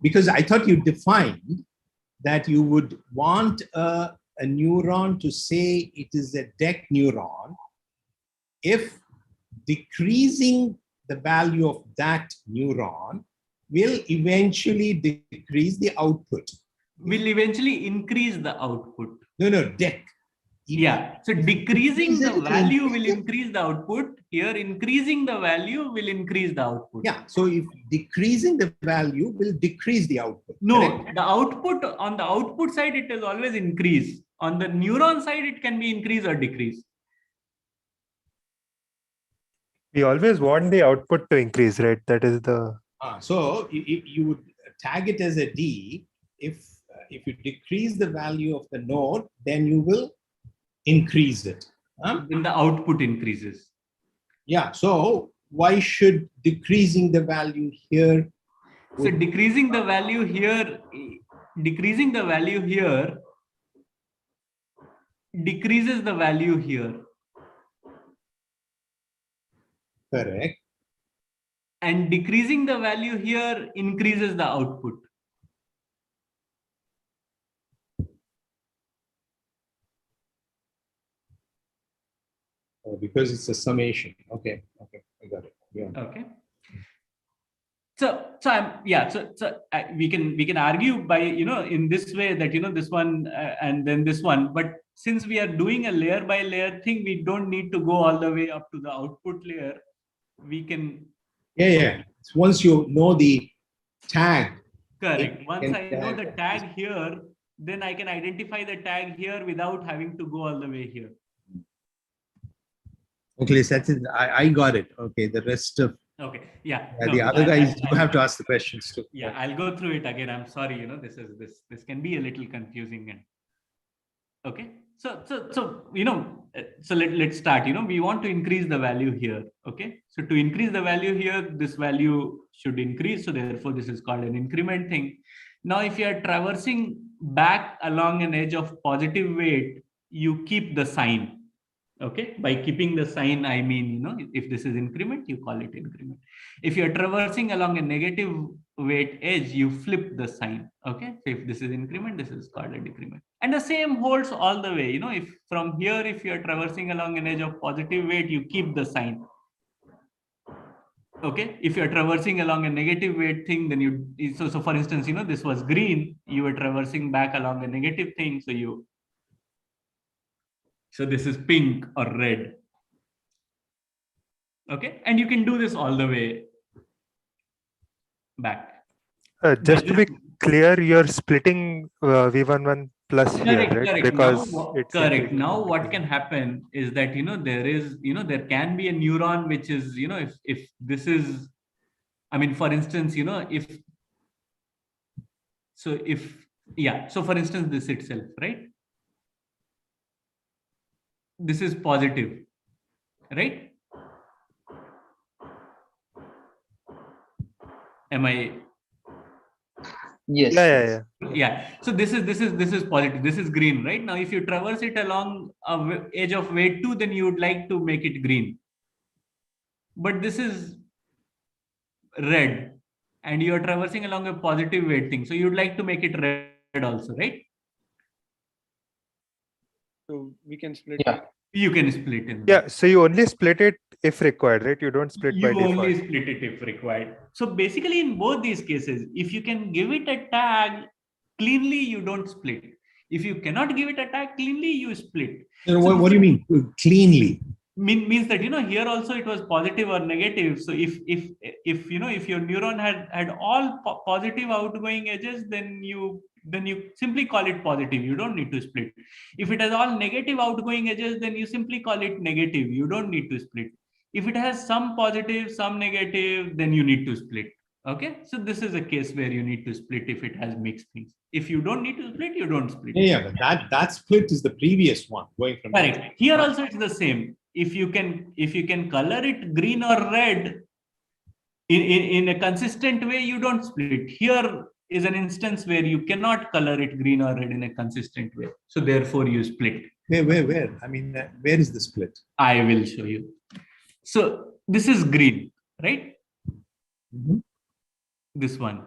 because I thought you defined that you would want a neuron to say it is a DEC neuron if decreasing the value of that neuron will eventually decrease the output. Will eventually increase the output. No, DEC. Yeah, so decreasing the value will increase the output. Here, increasing the value will increase the output. Yeah, so if decreasing the value will decrease the output. No, correct? the output, on the output side, it is always increase. On the neuron side, it can be increase or decrease. We always want the output to increase, right? That is the... So you would tag it as a D. If you decrease the value of the node, then you will increase it. Then the output increases. Yeah, so why should decreasing the value here? So decreasing the value here decreases the value here. Correct. And decreasing the value here increases the output. Oh, because it's a summation. Okay, I got it. Yeah. Okay. So we can argue by, in this way that, this one and then this one, but since we are doing a layer by layer thing, we don't need to go all the way up to the output layer. We can... Yeah. Once you know the tag. Correct. Once I know the tag here, then I can identify the tag here without having to go all the way here. Okay, that's it. I got it. Okay, the rest of... Okay, yeah. The other guys, you have to ask the questions too. Yeah, I'll go through it again. I'm sorry, this can be a little confusing. And okay, so let's start. We want to increase the value here. Okay, so to increase the value here, this value should increase. So therefore, this is called an increment thing. Now, if you are traversing back along an edge of positive weight, you keep the sign. Okay, by keeping the sign, I mean, if this is increment, you call it increment. If you're traversing along a negative weight edge, you flip the sign. Okay, so if this is increment, this is called a decrement. And the same holds all the way. If from here, if you're traversing along an edge of positive weight, you keep the sign. Okay, if you're traversing along a negative weight thing, then so for instance, this was green, you were traversing back along a negative thing, so this is pink or red. Okay, and you can do this all the way back. Just to be clear, you're splitting V11 plus here, right? Correct. Because it's Correct. increasing Now, in what between. can happen is that there can be a neuron which is if this is, I mean, for instance, so for instance, this itself, right? This is positive, right? Am I? Yes. Yeah. Yeah. So this is positive. This is green, right? Now, if you traverse it along a edge of weight 2, then you would like to make it green. But this is red, and you are traversing along a positive weight thing. So you'd like to make it red also, right? So we can split Yeah. it. You can split in. Yeah. So you only split it if required, right? You don't split by You only default. split it if required. So basically, in both these cases, if you can give it a tag cleanly, you don't split. If you cannot give it a tag cleanly, you split. So what do you mean cleanly? Means that here also it was positive or negative. So if your neuron had all positive outgoing edges, then you simply call it positive. You don't need to split. If it has all negative outgoing edges, then you simply call it negative. You don't need to split. If it has some positive, some negative, then you need to split. Okay, so this is a case where you need to split if it has mixed things. If you don't need to split, you don't split. Yeah, but that split is the previous one going from. Correct. Here also it's the same. If you can color it green or red in a consistent way, you don't split. Here is an instance where you cannot color it green or red in a consistent way. So therefore you split. Where? I mean, where is the split? I will show you. So this is green, right? Mhm. This one.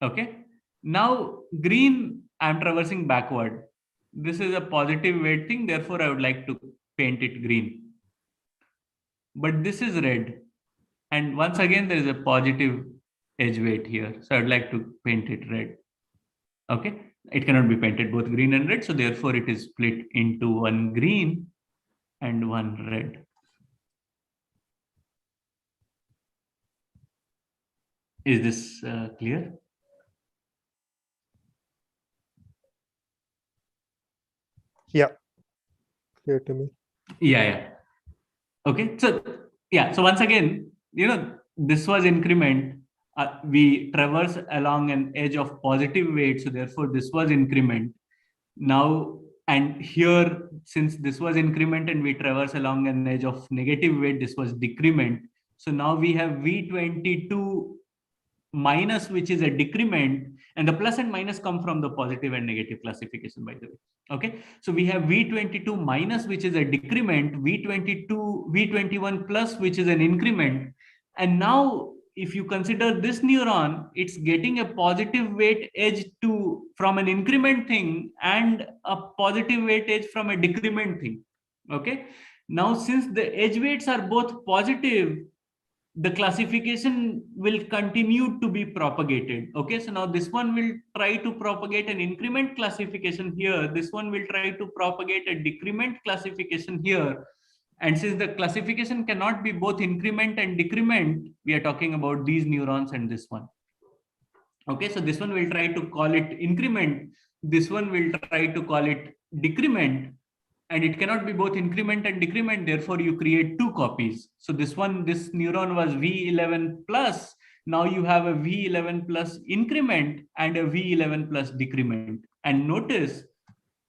Okay. Now green, I'm traversing backward. This is a positive weight thing. Therefore, I would like to paint it green. But this is red. And once again, there is a positive edge weight here. So I'd like to paint it red. Okay. It cannot be painted both green and red. So therefore, it is split into one green and one red. Is this clear? Yeah. Clear to me. Yeah. Okay. So once again, this was increment. We traverse along an edge of positive weight. So therefore, this was increment. Now, and here, since this was increment and we traverse along an edge of negative weight, this was decrement. So now we have V22 minus, which is a decrement, and the plus and minus come from the positive and negative classification, by the way. Okay, so we have V22 minus, which is a decrement, V21 plus, which is an increment. And now if you consider this neuron, it's getting a positive weight edge from an increment thing and a positive weight edge from a decrement thing. Okay, now since the edge weights are both positive, the classification will continue to be propagated. Okay, so now this one will try to propagate an increment classification here. This one will try to propagate a decrement classification here. And since the classification cannot be both increment and decrement, we are talking about these neurons and this one. Okay, so this one will try to call it increment. This one will try to call it decrement. And it cannot be both increment and decrement. Therefore, you create two copies. So this neuron was V11 plus. Now you have a V11 plus increment and a V11 plus decrement. And notice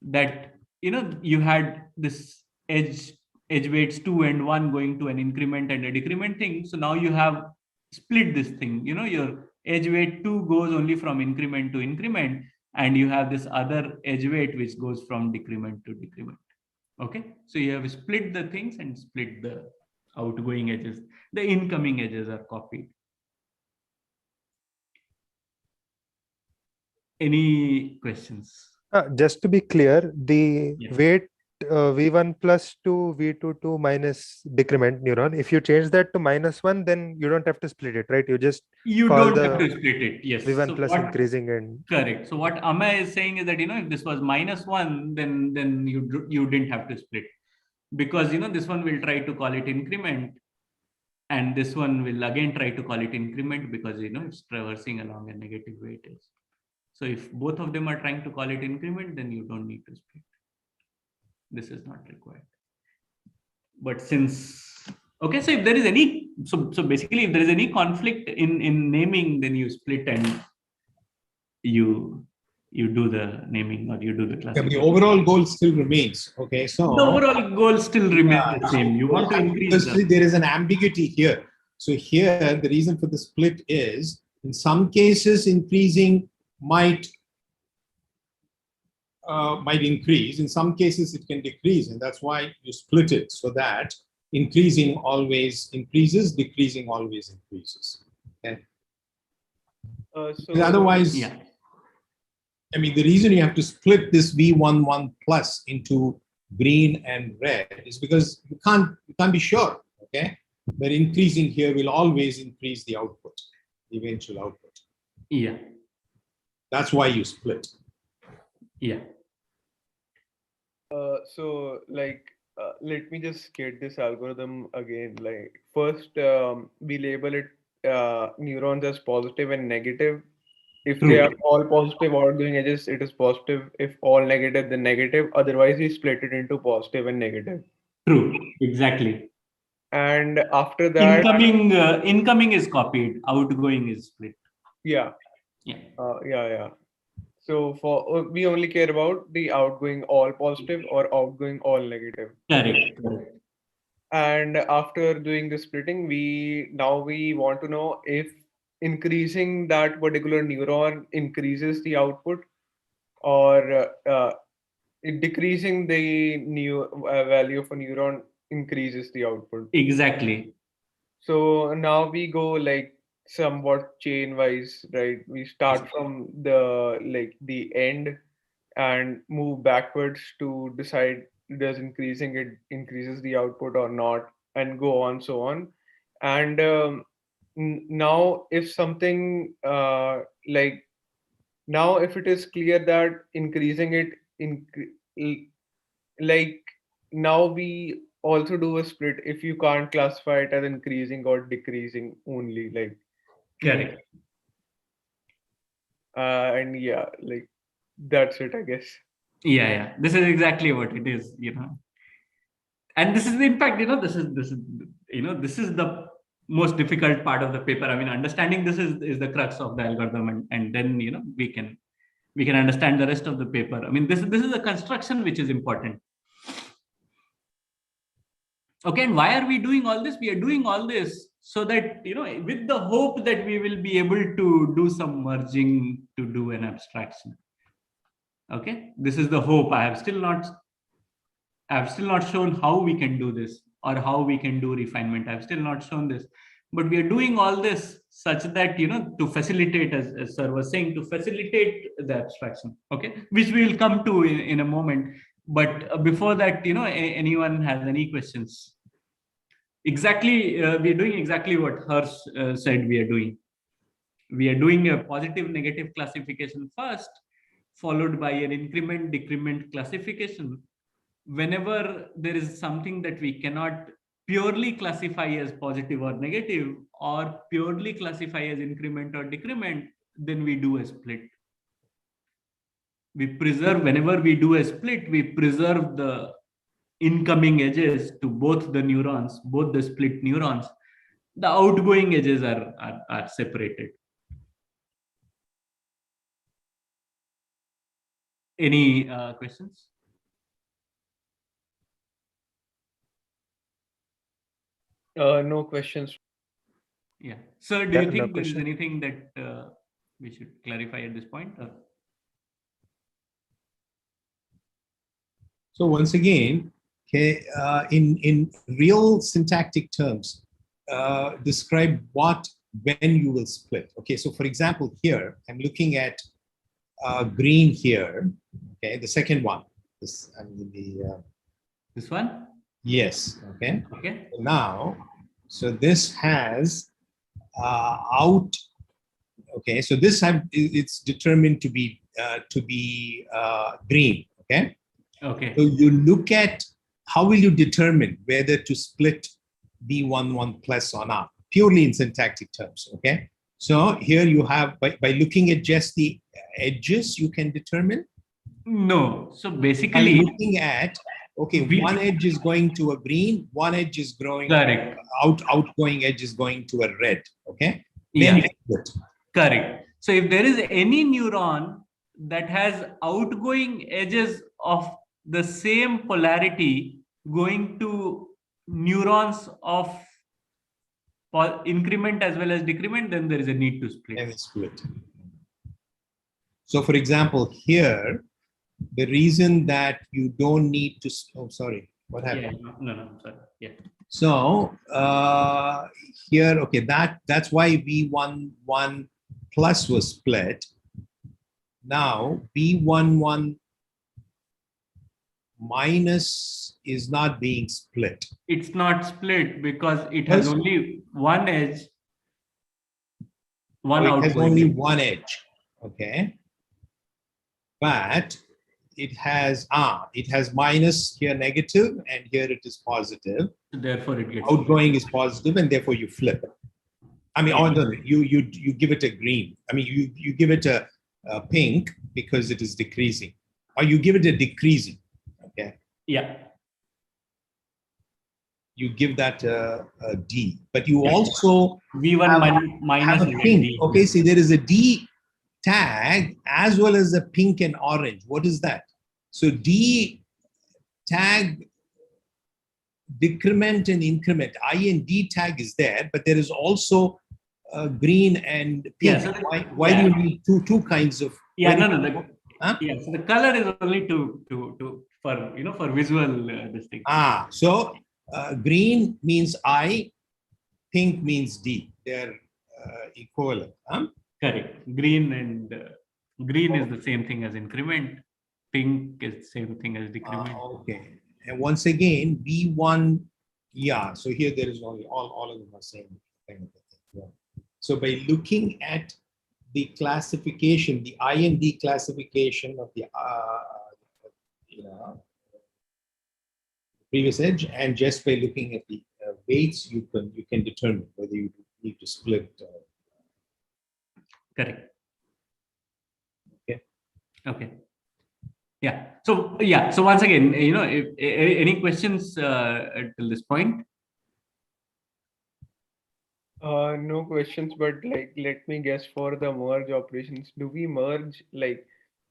that you had this edge weights 2 and 1 going to an increment and a decrement thing. So now you have split this thing. Your edge weight 2 goes only from increment to increment, and you have this other edge weight which goes from decrement to decrement. Okay, so you have split the things and split the outgoing edges. The incoming edges are copied. Any questions? Just to be clear, the Yes. weight V1 plus to V22 minus decrement neuron, if you change that to -1, then you don't have to split it, right? You just You call don't have the to split it. Yes. V1 So plus what? increasing and Correct. So what Amay is saying is that, if this was -1, then you didn't have to split, because this one will try to call it increment, and this one will again try to call it increment, because it's traversing along a negative weightage. So if both of them are trying to call it increment, then you don't need to split. This is not required. But since so if there is any so basically if there is any conflict in naming, then you split and you do the naming, or you do the Yeah, classification. the overall goal still remains. Okay, so The overall goal still remains yeah, the same. You want to increase obviously there is an ambiguity here. So here, the reason for the split is, in some cases, increasing might increase. In some cases, it can decrease, and that's why you split it, so that increasing always increases, decreasing always increases. Okay. So Otherwise, Yeah. I mean, the reason you have to split this V11 plus into green and red is because you can't be sure, okay? But increasing here will always increase the output, the eventual output. Yeah. That's why you split. Yeah. so let me just get this algorithm again. Like first, we label it neurons as positive and negative. If True. they are all positive outgoing edges, it is positive. If all negative, then negative. Otherwise, we split it into positive and negative. True. Exactly. And after that, Incoming is copied. Outgoing is split. yeah, Yeah. yeah. So for we only care about the outgoing all positive or outgoing all negative. Correct. And after doing the splitting, we want to know if increasing that particular neuron increases the output, or decreasing the new value of a neuron increases the output. Exactly. So now we go like somewhat chain wise, right? We start from the end and move backwards to decide does increasing it increases the output or not, and go on so on. And now if something now if it is clear that increasing it like now we also do a split if you can't classify it as increasing or decreasing only, like Correct. and yeah, like that's it, I guess. Yeah. This is exactly what it is, And this is the impact, this is the most difficult part of the paper. I mean, understanding this is the crux of the algorithm, and then we can understand the rest of the paper. I mean, this is the construction which is important. Okay, and why are we doing all this? We are doing all this so that with the hope that we will be able to do some merging to do an abstraction. Okay, this is the hope. I have still not shown how we can do this, or how we can do refinement. I've still not shown this, but we are doing all this such that to facilitate, as sir was saying, to facilitate the abstraction. Okay, which we will come to in a moment. But before that, anyone has any questions? Exactly, we are doing exactly what Harsh said we are doing. We are doing a positive negative classification first, followed by an increment decrement classification. Whenever there is something that we cannot purely classify as positive or negative, or purely classify as increment or decrement, then we do a split. Whenever we do a split, we preserve the incoming edges to both the neurons, both the split neurons. The outgoing edges are separated. Any questions? No questions. Yeah. So do you no think there is question. anything that we should clarify at this point? Or? So once again, okay, in real syntactic terms, describe when you will split. Okay, so for example, here I'm looking at green here. Okay, the second one. This one? Yes. Okay. Okay. Now, so this has out. Okay, so this it's determined to be green. Okay. Okay. So you look at how will you determine whether to split B11 plus or not, purely in syntactic terms. Okay. So here you have by looking at just the edges, you can determine. No. So By basically, looking at, okay, one edge is going to a green, one edge is growing correct. outgoing edge is going to a red. Okay. Yeah. Then split. Correct. So if there is any neuron that has outgoing edges of the same polarity going to neurons of increment as well as decrement, then there is a need to split. Then split. So for example, here, the reason that you don't need to, oh, sorry, what happened? Yeah, no, I'm sorry. Yeah. So here, okay, that's why B11 plus was split. Now B11 minus is not being split. It's not split because it has Yes. only one edge, one It has outgoing only edge. one edge, okay? But it has minus here negative, and here it is positive. So therefore, it gets Outgoing is positive, and therefore you flip it. I mean, you give it a green. I mean, you give it a pink because it is decreasing, or you give it a decreasing. Okay, Yeah. you give that a D, but you also V1 minus have a is pink. D. Okay, see, there is a D tag as well as a pink and orange. What is that? So D tag, decrement and increment. I and D tag is there, but there is also green and pink. Yeah, so why do you need two kinds of? Yeah, why do no. you- huh? Yeah, so the color is only to for visual this thing. So green means I, pink means D. They're equivalent. Huh? Correct. Green and green is the same thing as increment. Pink is the same thing as decrement. Okay. And once again, B1, yeah. So here there is only all of them are same thing. Yeah. So by looking at the classification, the I and D classification of the previous edge, and just by looking at the weights, you can determine whether you need to split. Correct. Okay. Okay. Yeah. So once again, if any questions till this point? No questions, but like, let me guess, for the merge operations, do we merge like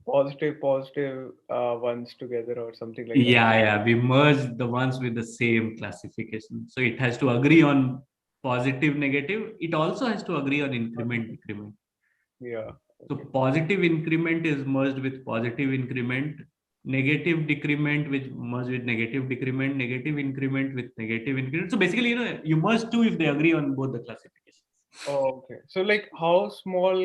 positive ones together or something like that? Yeah. We merge the ones with the same classification. So it has to agree on positive, negative. It also has to agree on increment, decrement. Yeah. So positive increment is merged with positive increment, negative decrement which merge with negative decrement, negative increment with negative increment. So basically, you merge two if they agree on both the classifications. Oh, okay. So like, how small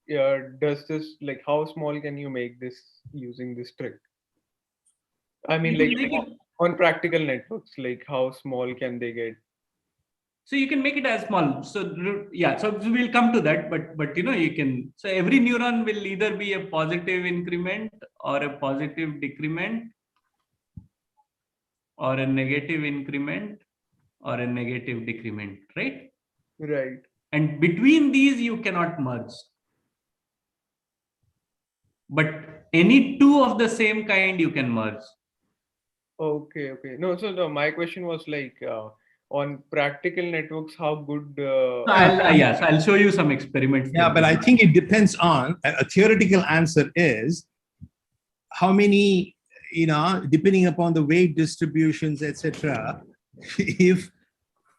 does this, like, how small can you make this using this trick? I mean, You like, can make it- on practical networks, like, how small can they get? So you can make it as small. So yeah, so we'll come to that, but you can. So every neuron will either be a positive increment or a positive decrement, or a negative increment or a negative decrement, right? Right. And between these you cannot merge. But any two of the same kind you can merge. Okay. No, so my question was like, on practical networks, how good? So I'll show you some experiments. Yeah, but I think it depends on a theoretical answer is how many, depending upon the weight distributions, etc. If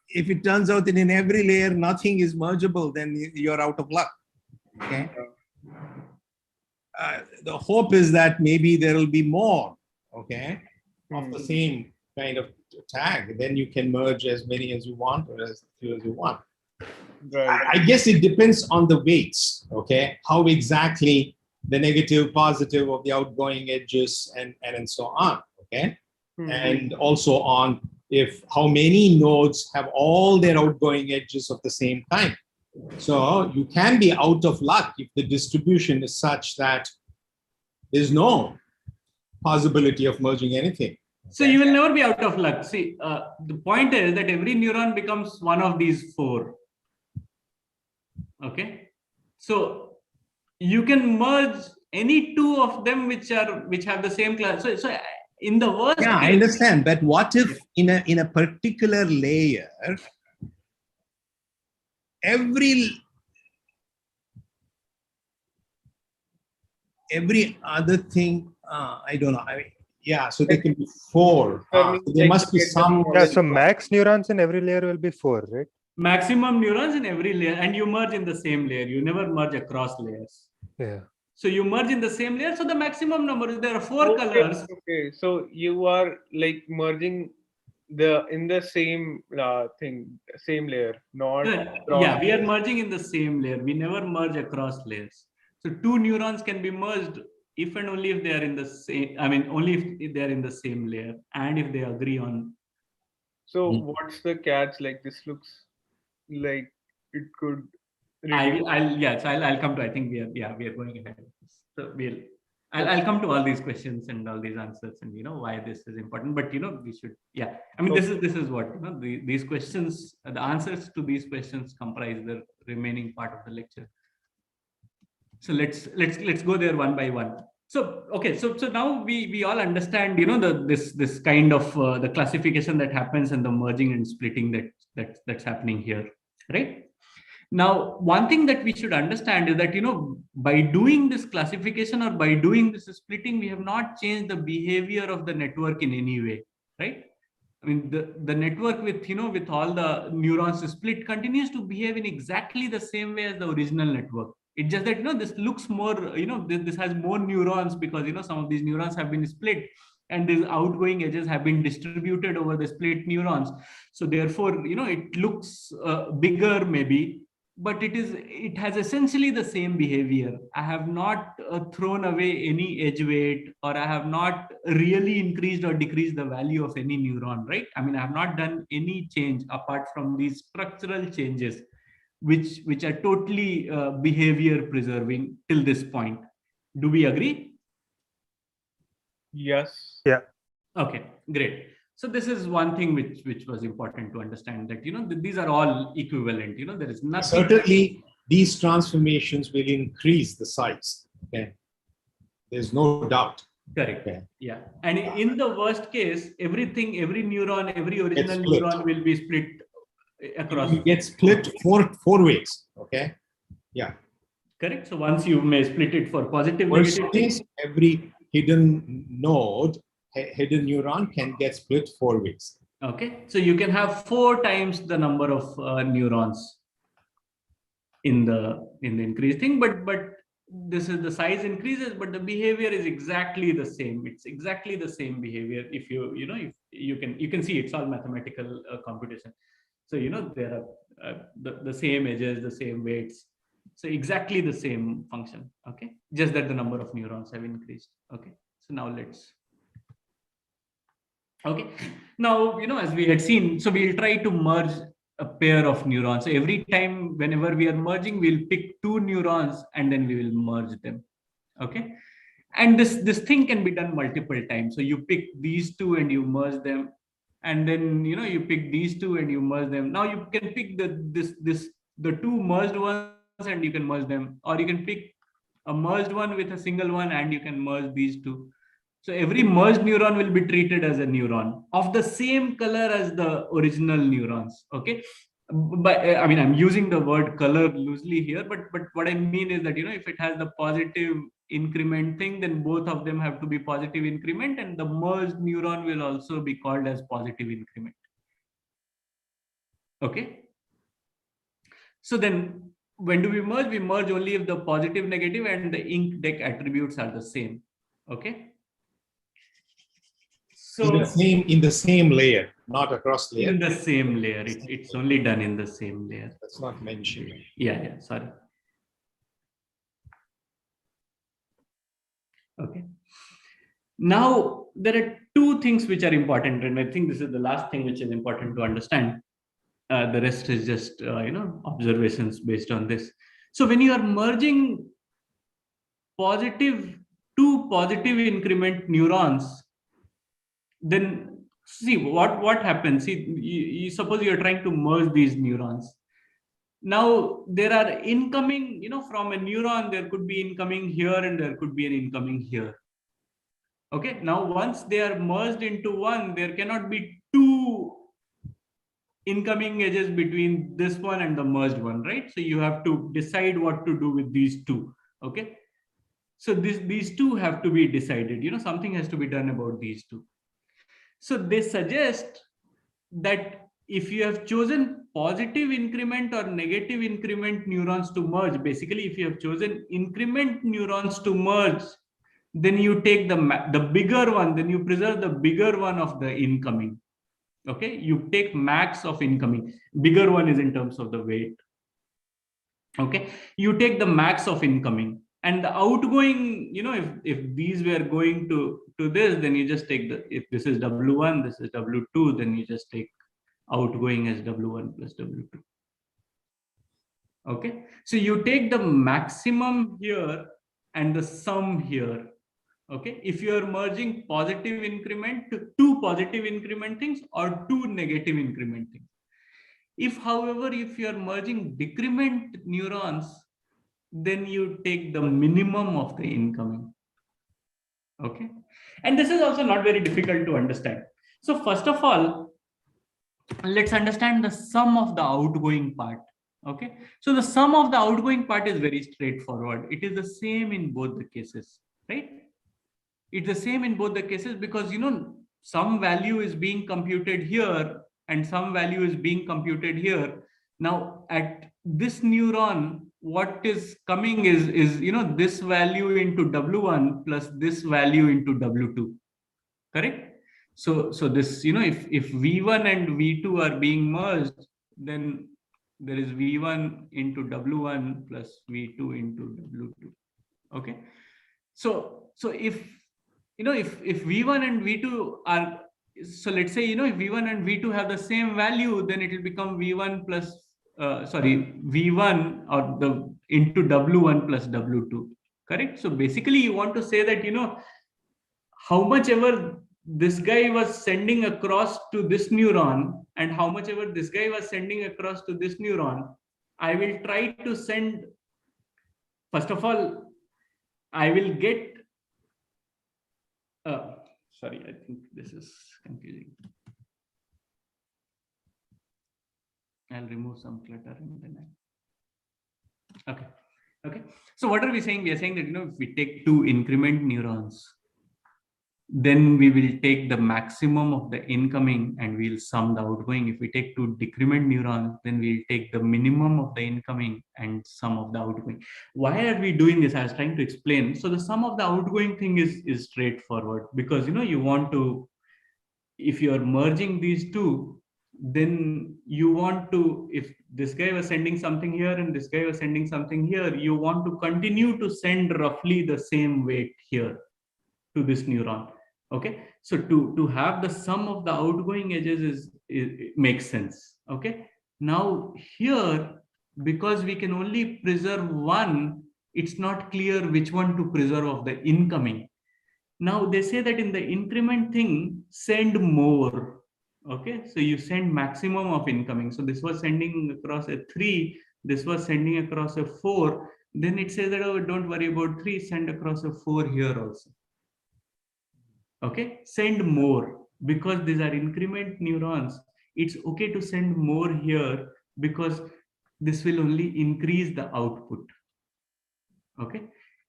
it turns out that in every layer nothing is mergeable, then you're out of luck. Okay. The hope is that maybe there will be more. Okay. Of the same kind of tag, then you can merge as many as you want or as few as you want. Right. I guess it depends on the weights, okay? How exactly the negative, positive of the outgoing edges and so on, okay? and also on if how many nodes have all their outgoing edges of the same kind. So you can be out of luck if the distribution is such that there's no possibility of merging anything. So you will never be out of luck. See, the point is that every neuron becomes one of these four. Okay, so you can merge any two of them which have the same class. So in the worst Yeah, case, I understand. But what if in a particular layer, every other thing, I don't know. I mean, yeah, so there can be four. So there must be some. Yeah, so max neurons in every layer will be 4, right? maximum neurons in every layer, and you merge in the same layer. You never merge across layers. Yeah. So you merge in the same layer. So the maximum number is there are 4 colors. Okay, so you are like merging in the same thing, same layer, not Yeah, we are merging in the same layer. We never merge across layers. So 2 neurons can be merged if and only if they are in the same. I mean, only if they are in the same layer and if they agree on. So what's the catch? Like this looks like it could. I'll come to. I think we are going ahead. So I'll come to all these questions and all these answers and why this is important. But we should I mean this is what these questions, the answers to these questions comprise the remaining part of the lecture. So let's go there one by one. So okay, so now we all understand this kind of the classification that happens and the merging and splitting that's happening here, right? Now, one thing that we should understand is that, by doing this classification or by doing this splitting, we have not changed the behavior of the network in any way, right? I mean, the network with, with all the neurons split continues to behave in exactly the same way as the original network. It's just that, this looks more, this has more neurons because, some of these neurons have been split and these outgoing edges have been distributed over the split neurons. So therefore, it looks bigger maybe, but it has essentially the same behavior. I have not thrown away any edge weight, or I have not really increased or decreased the value of any neuron, right? I mean, I have not done any change apart from these structural changes, which are totally behavior preserving till this point. Do we agree? Yes. Yeah. Okay, great. So this is one thing which was important to understand, that these are all equivalent. There is nothing. Certainly, these transformations will increase the size. Okay, there's no doubt. Correct. Okay. Yeah. And in the worst case, every neuron, every original neuron will be split across. It gets split four ways. Okay. Yeah. Correct. So once you may split it for positive, Worst negative. case, every hidden node, hidden neuron can get split 4 ways. Okay. So you can have 4 times the number of neurons in the increased thing, but this is the size increases, but the behavior is exactly the same. It's exactly the same behavior. If if you can see, it's all mathematical computation. So there are the same edges, the same weights. So exactly the same function. Okay, just that the number of neurons have increased. Okay, so now let's. Okay, now as we had seen, so we'll try to merge a pair of neurons. So every time whenever we are merging, we'll pick 2 neurons and then we will merge them. Okay, and this thing can be done multiple times. So you pick these 2 and you merge them, and then you pick these 2 and you merge them. Now you can pick the 2 merged ones and you can merge them, or you can pick a merged one with a single one and you can merge these 2. So every merged neuron will be treated as a neuron of the same color as the original neurons. Okay, but I mean, I'm using the word color loosely here, but what I mean is that if it has the positive increment thing, then both of them have to be positive increment, and the merged neuron will also be called as positive increment. Okay, so then when do we merge? We merge only if the positive, negative, and the inc-dec attributes are the same. Okay. So in the same layer, not across layer. In the same layer, it's only done in the same layer. That's not mentioned. Yeah, sorry. Okay. Now there are two things which are important, and I think this is the last thing which is important to understand. The rest is just observations based on this. So when you are merging two positive increment neurons, then see what happens. See, you suppose you're trying to merge these neurons. Now there are incoming, from a neuron, there could be incoming here and there could be an incoming here. Okay, now once they are merged into one, there cannot be two incoming edges between this one and the merged one, right? So you have to decide what to do with these two. Okay, so these two have to be decided. Something has to be done about these two. So they suggest that if you have chosen positive increment or negative increment neurons to merge, basically if you have chosen increment neurons to merge, then you take the bigger one, then you preserve the bigger one of the incoming. Okay, you take max of incoming. Bigger one is in terms of the weight. Okay, you take the max of incoming, and the outgoing, if these were going to this, then you just take if this is W1, this is W2, then you just take outgoing as W1 plus W2. Okay, so you take the maximum here and the sum here. Okay, if you are merging positive increment to two positive increment things or two negative increment things. If, however, if you are merging decrement neurons, then you take the minimum of the incoming. Okay, and this is also not very difficult to understand. So first of all, let's understand the sum of the outgoing part. Okay, so the sum of the outgoing part is very straightforward. It is the same in both the cases, right? It's the same in both the cases because some value is being computed here and some value is being computed here. Now at this neuron, what is coming is this value into W1 plus this value into W2, correct? So this, if V1 and V2 are being merged, then there is V1 into W1 plus V2 into W2. Okay, so if if V1 and V2 are, so let's say if V1 and V2 have the same value, then it will become V1 plus V1 or the into W1 plus W2, correct? So basically you want to say that how much ever this guy was sending across to this neuron and how much ever this guy was sending across to this neuron, I will try to send, first of all, I will get sorry, I think this is confusing. I'll remove some clutter and then okay. So what are we saying? We are saying that if we take two increment neurons, then we will take the maximum of the incoming and we'll sum the outgoing. If we take two decrement neurons, then we'll take the minimum of the incoming and sum of the outgoing. Why are we doing this? I was trying to explain. So the sum of the outgoing thing is straightforward because you want to, if you are merging these two, then you want to, if this guy was sending something here and this guy was sending something here, you want to continue to send roughly the same weight here to this neuron. Okay, so to have the sum of the outgoing edges it makes sense. Okay, now here, because we can only preserve one, it's not clear which one to preserve of the incoming. Now they say that in the increment thing, send more. Okay, so you send maximum of incoming. So this was sending across a 3, this was sending across a 4. Then it says that, oh, don't worry about 3, send across a 4 here also. Okay, send more because these are increment neurons. It's okay to send more here because this will only increase the output. Okay,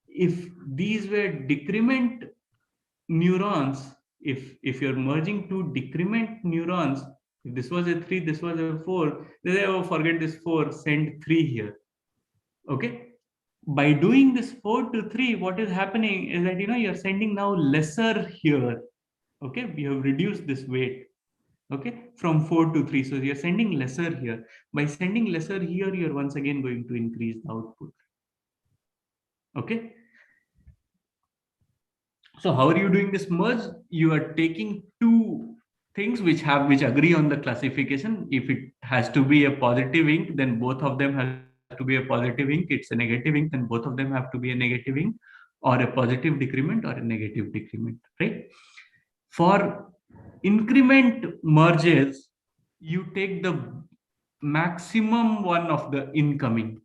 if these were decrement neurons, if you're merging two decrement neurons, if this was a 3, this was a 4, they say, oh, forget this 4, send 3 here. Okay, by doing this 4 to 3, what is happening is that you're sending now lesser here. Okay, we have reduced this weight, okay, from 4 to 3, so you're sending lesser here. By sending lesser here, you're once again going to increase the output. Okay, So how are you doing this merge? You are taking two things which agree on the classification. If it has to be a positive ink, then both of them have to be a positive ink. It's a negative ink, then both of them have to be a negative ink, or a positive decrement or a negative decrement, right? For increment merges, you take the maximum one of the incoming.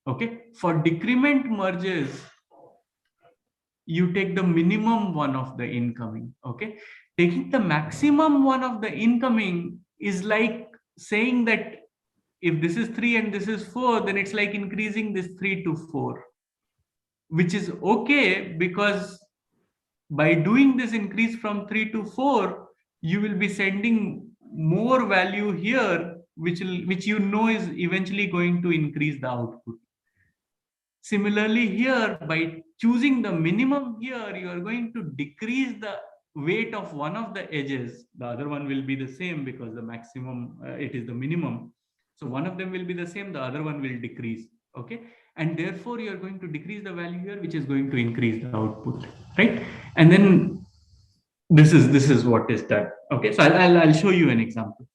Okay. For decrement merges, you take the minimum one of the incoming. Okay. Taking the maximum one of the incoming is like saying that if this is 3 and this is 4, then it's like increasing this 3 to 4, which is okay, because by doing this increase from 3 to 4, you will be sending more value here, which you know is eventually going to increase the output. Similarly, here, by choosing the minimum here, you are going to decrease the weight of one of the edges. The other one will be the same because the maximum, it is the minimum. So one of them will be the same, the other one will decrease. Okay. And therefore, you are going to decrease the value here, which is going to increase the output, right? And then this is what is done. Okay. So I'll show you an example.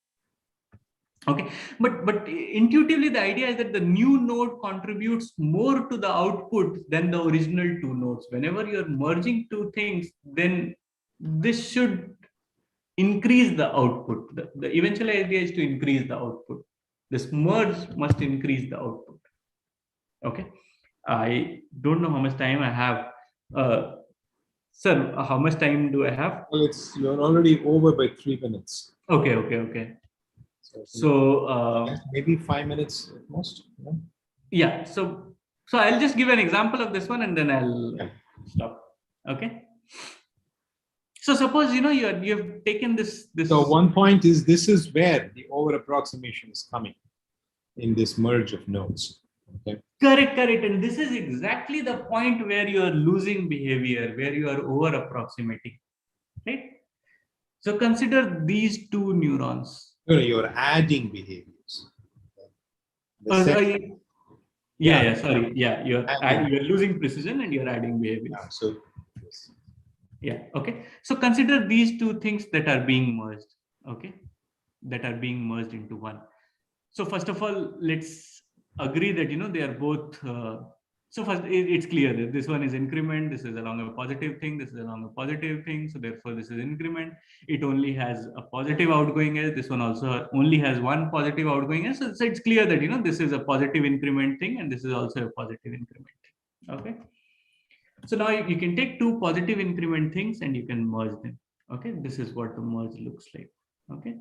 Okay, but intuitively the idea is that the new node contributes more to the output than the original two nodes. Whenever you're merging two things, then this should increase the output. The eventual idea is to increase the output. This merge must increase the output. Okay, I don't know how much time I have. Sir, how much time do I have? Well, you're already over by 3 minutes. Okay. So So maybe 5 minutes at most. yeah, so I'll just give an example of this one and then I'll stop. Okay. So suppose you've taken this. So one point is, this is where the over approximation is coming in this merge of nodes. Okay. Correct. And this is exactly the point where you are losing behavior, where you are over approximating, right? So consider these two neurons. No, you're adding behaviors. Sorry, you're losing precision and you're adding behaviors. Yeah, so yes. Yeah. Okay. So consider these two things that are being merged. Okay. That are being merged into one. So first of all, let's agree that they are both. So first, it's clear that this one is increment. This is along a positive thing. This is along a positive thing. So therefore, this is increment. It only has a positive outgoing edge. This one also only has one positive outgoing edge. So it's clear that this is a positive increment thing, and this is also a positive increment thing. Okay. So now you can take two positive increment things and you can merge them. Okay, this is what the merge looks like. Okay,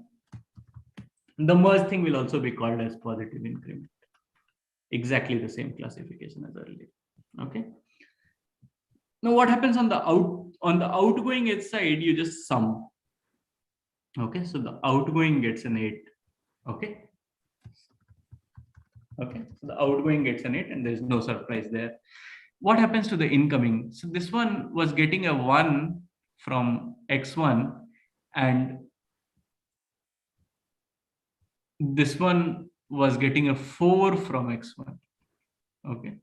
the merge thing will also be called as positive increment. Exactly the same classification as earlier. Okay. Now what happens on the outgoing edge side? You just sum. Okay, so the outgoing gets an 8. Okay. Okay, so the outgoing gets an 8, and there's no surprise there. What happens to the incoming? So this one was getting a 1 from x1, and this one was getting a 4 from x1. Okay.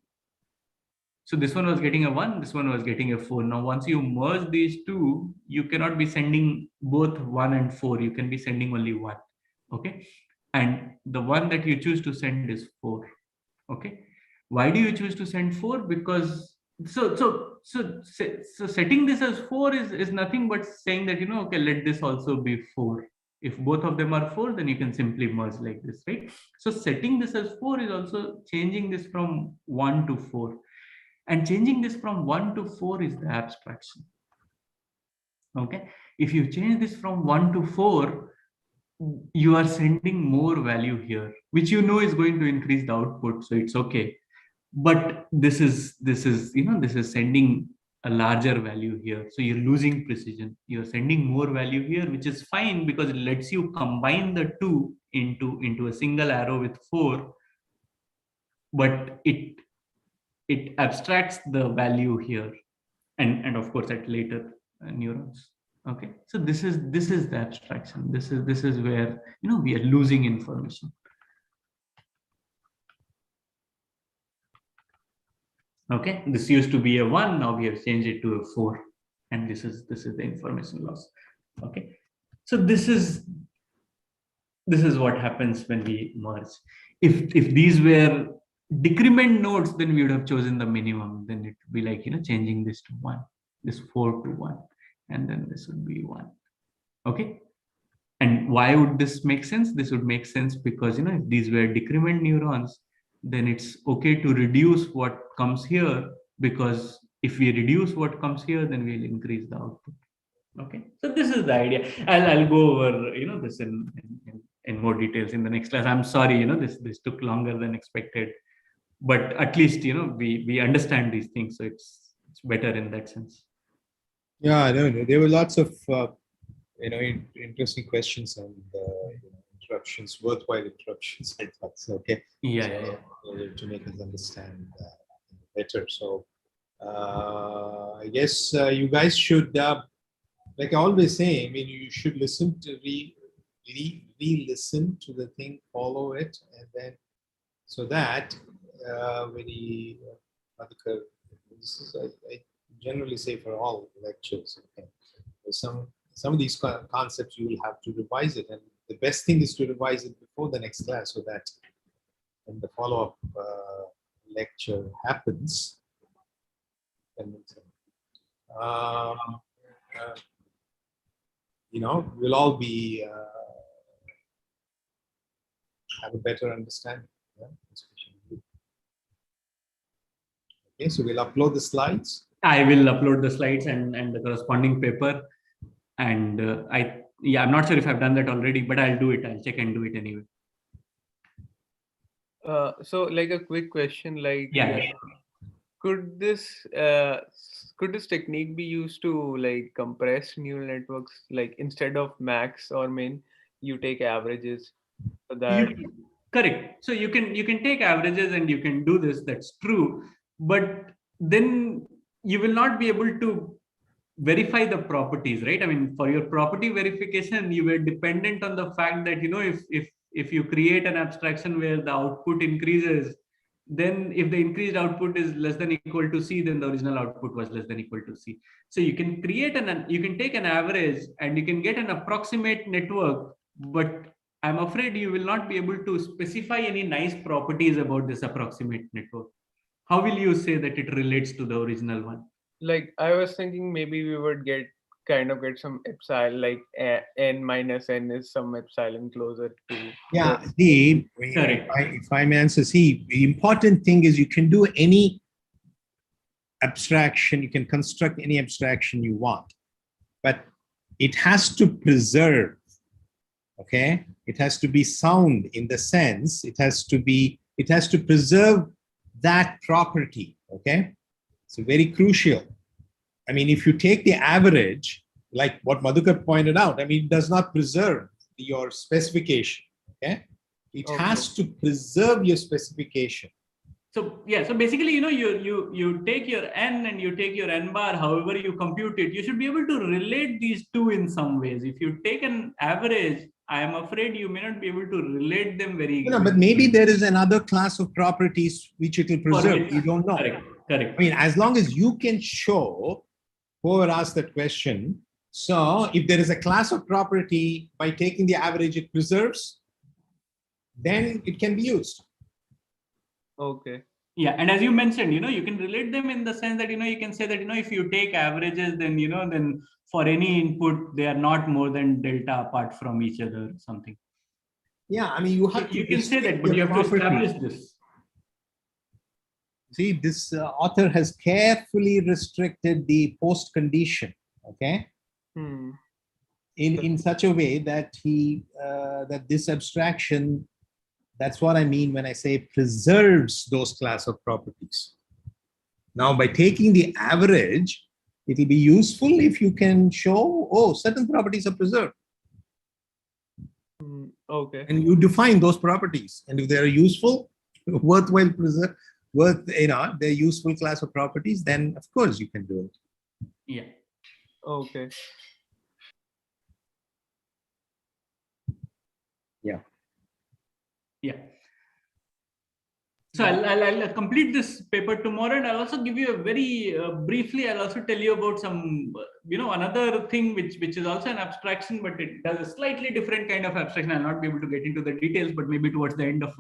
So this one was getting a 1, this one was getting a 4. Now, once you merge these two, you cannot be sending both 1 and 4. You can be sending only 1. Okay. And the one that you choose to send is 4. Okay. Why do you choose to send 4? Because so setting this as 4 is nothing but saying that okay, let this also be 4. If both of them are 4, then you can simply merge like this, right? So setting this as 4 is also changing this from 1 to 4, and changing this from 1 to 4 is the abstraction. Okay, if you change this from 1 to 4, you are sending more value here, which is going to increase the output, so it's okay. But this is sending a larger value here, so you're losing precision. You're sending more value here, which is fine because it lets you combine the two into a single arrow with 4, but it abstracts the value here, and of course at later neurons. Okay, so this is the abstraction. This is where we are losing information. Okay, this used to be a 1, now we have changed it to a 4, and this is the information loss. Okay, so this is what happens when we merge. If these were decrement nodes, then we would have chosen the minimum. Then it would be like, changing this to 1, this 4 to 1, and then this would be 1. Okay. And why would this make sense? This would make sense because, if these were decrement neurons, then it's okay to reduce what comes here, because if we reduce what comes here, then we'll increase the output. Okay, so this is the idea. I'll go over this in more details in the next class. I'm sorry, this took longer than expected, but at least we understand these things, so it's better in that sense. Yeah, no, there were lots of interesting questions and interruptions, worthwhile interruptions. I thought so. Okay. Yeah. To make us understand better. So I guess you guys should, like I always say, I mean, you should listen to re-listen to the thing, follow it, and then so that when he, this is I generally say for all lectures. Okay, so some of these concepts you will have to revise it, and the best thing is to revise it before the next class, so that when the follow-up lecture happens, then we'll all be have a better understanding. Yeah? Okay, so we'll upload the slides. I will upload the slides and the corresponding paper. And I'm not sure if I've done that already, but I'll do it. I'll check and do it anyway. So like a quick question, like could this technique be used to like compress neural networks, like instead of max or min, you take averages so that correct. So you can take averages and you can do this, that's true, but then you will not be able to verify the properties, right? I mean, for your property verification, you were dependent on the fact that if you create an abstraction where the output increases, then if the increased output is less than equal to C, then the original output was less than equal to C. So you can create you can take an average and you can get an approximate network, but I'm afraid you will not be able to specify any nice properties about this approximate network. How will you say that it relates to the original one? Like I was thinking maybe we would get some epsilon, like n minus n is some epsilon closer to. Yeah, if I may answer, see, the important thing is you can do any abstraction, you can construct any abstraction you want, but it has to preserve, okay? It has to be sound in the sense, it has to preserve that property, okay? So very crucial. I mean, if you take the average, like what Madhukar pointed out, I mean, it does not preserve your specification, okay? It has to preserve your specification. So yeah, so basically, you take your n and you take your n bar, however you compute it, you should be able to relate these two in some ways. If you take an average, I am afraid you may not be able to relate them very. No, but maybe there is another class of properties which it will preserve. You don't know. Correct. I mean, as long as you can show, whoever asked that question, so if there is a class of property by taking the average it preserves, then it can be used. Okay. Yeah, and as you mentioned, you can relate them in the sense that you can say that if you take averages, then then for any input they are not more than delta apart from each other or something. Yeah, I mean, you can say that, but you have to establish this. See, this author has carefully restricted the post condition, okay, in such a way that that this abstraction, that's what I mean when I say preserves those class of properties. Now, by taking the average, it will be useful if you can show, oh, certain properties are preserved. Okay. And you define those properties, and if they are useful, worthwhile preserve. They're useful class of properties, then of course you can do it. Yeah. Okay. Yeah. Yeah. So I'll complete this paper tomorrow, and I'll also give you a very briefly. I'll also tell you about some, another thing which is also an abstraction, but it does a slightly different kind of abstraction. I'll not be able to get into the details, but maybe towards the end of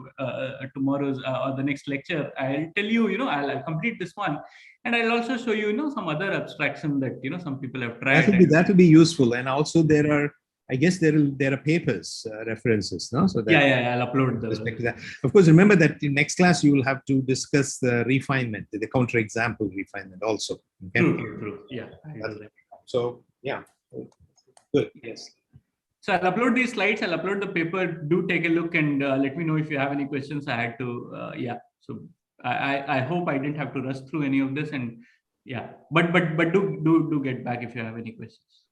tomorrow's or the next lecture, I'll tell you. I'll complete this one, and I'll also show you, some other abstraction that some people have tried. That will be useful, and also there are. I guess there are papers, references, no? So that I'll upload the. Respect to that. Of course, remember that in next class you will have to discuss the refinement, the counterexample refinement also. Okay? True. Yeah. So yeah, good. Yes. So I'll upload these slides. I'll upload the paper. Do take a look and let me know if you have any questions. I had to. So I hope I didn't have to rush through any of this, and but do get back if you have any questions.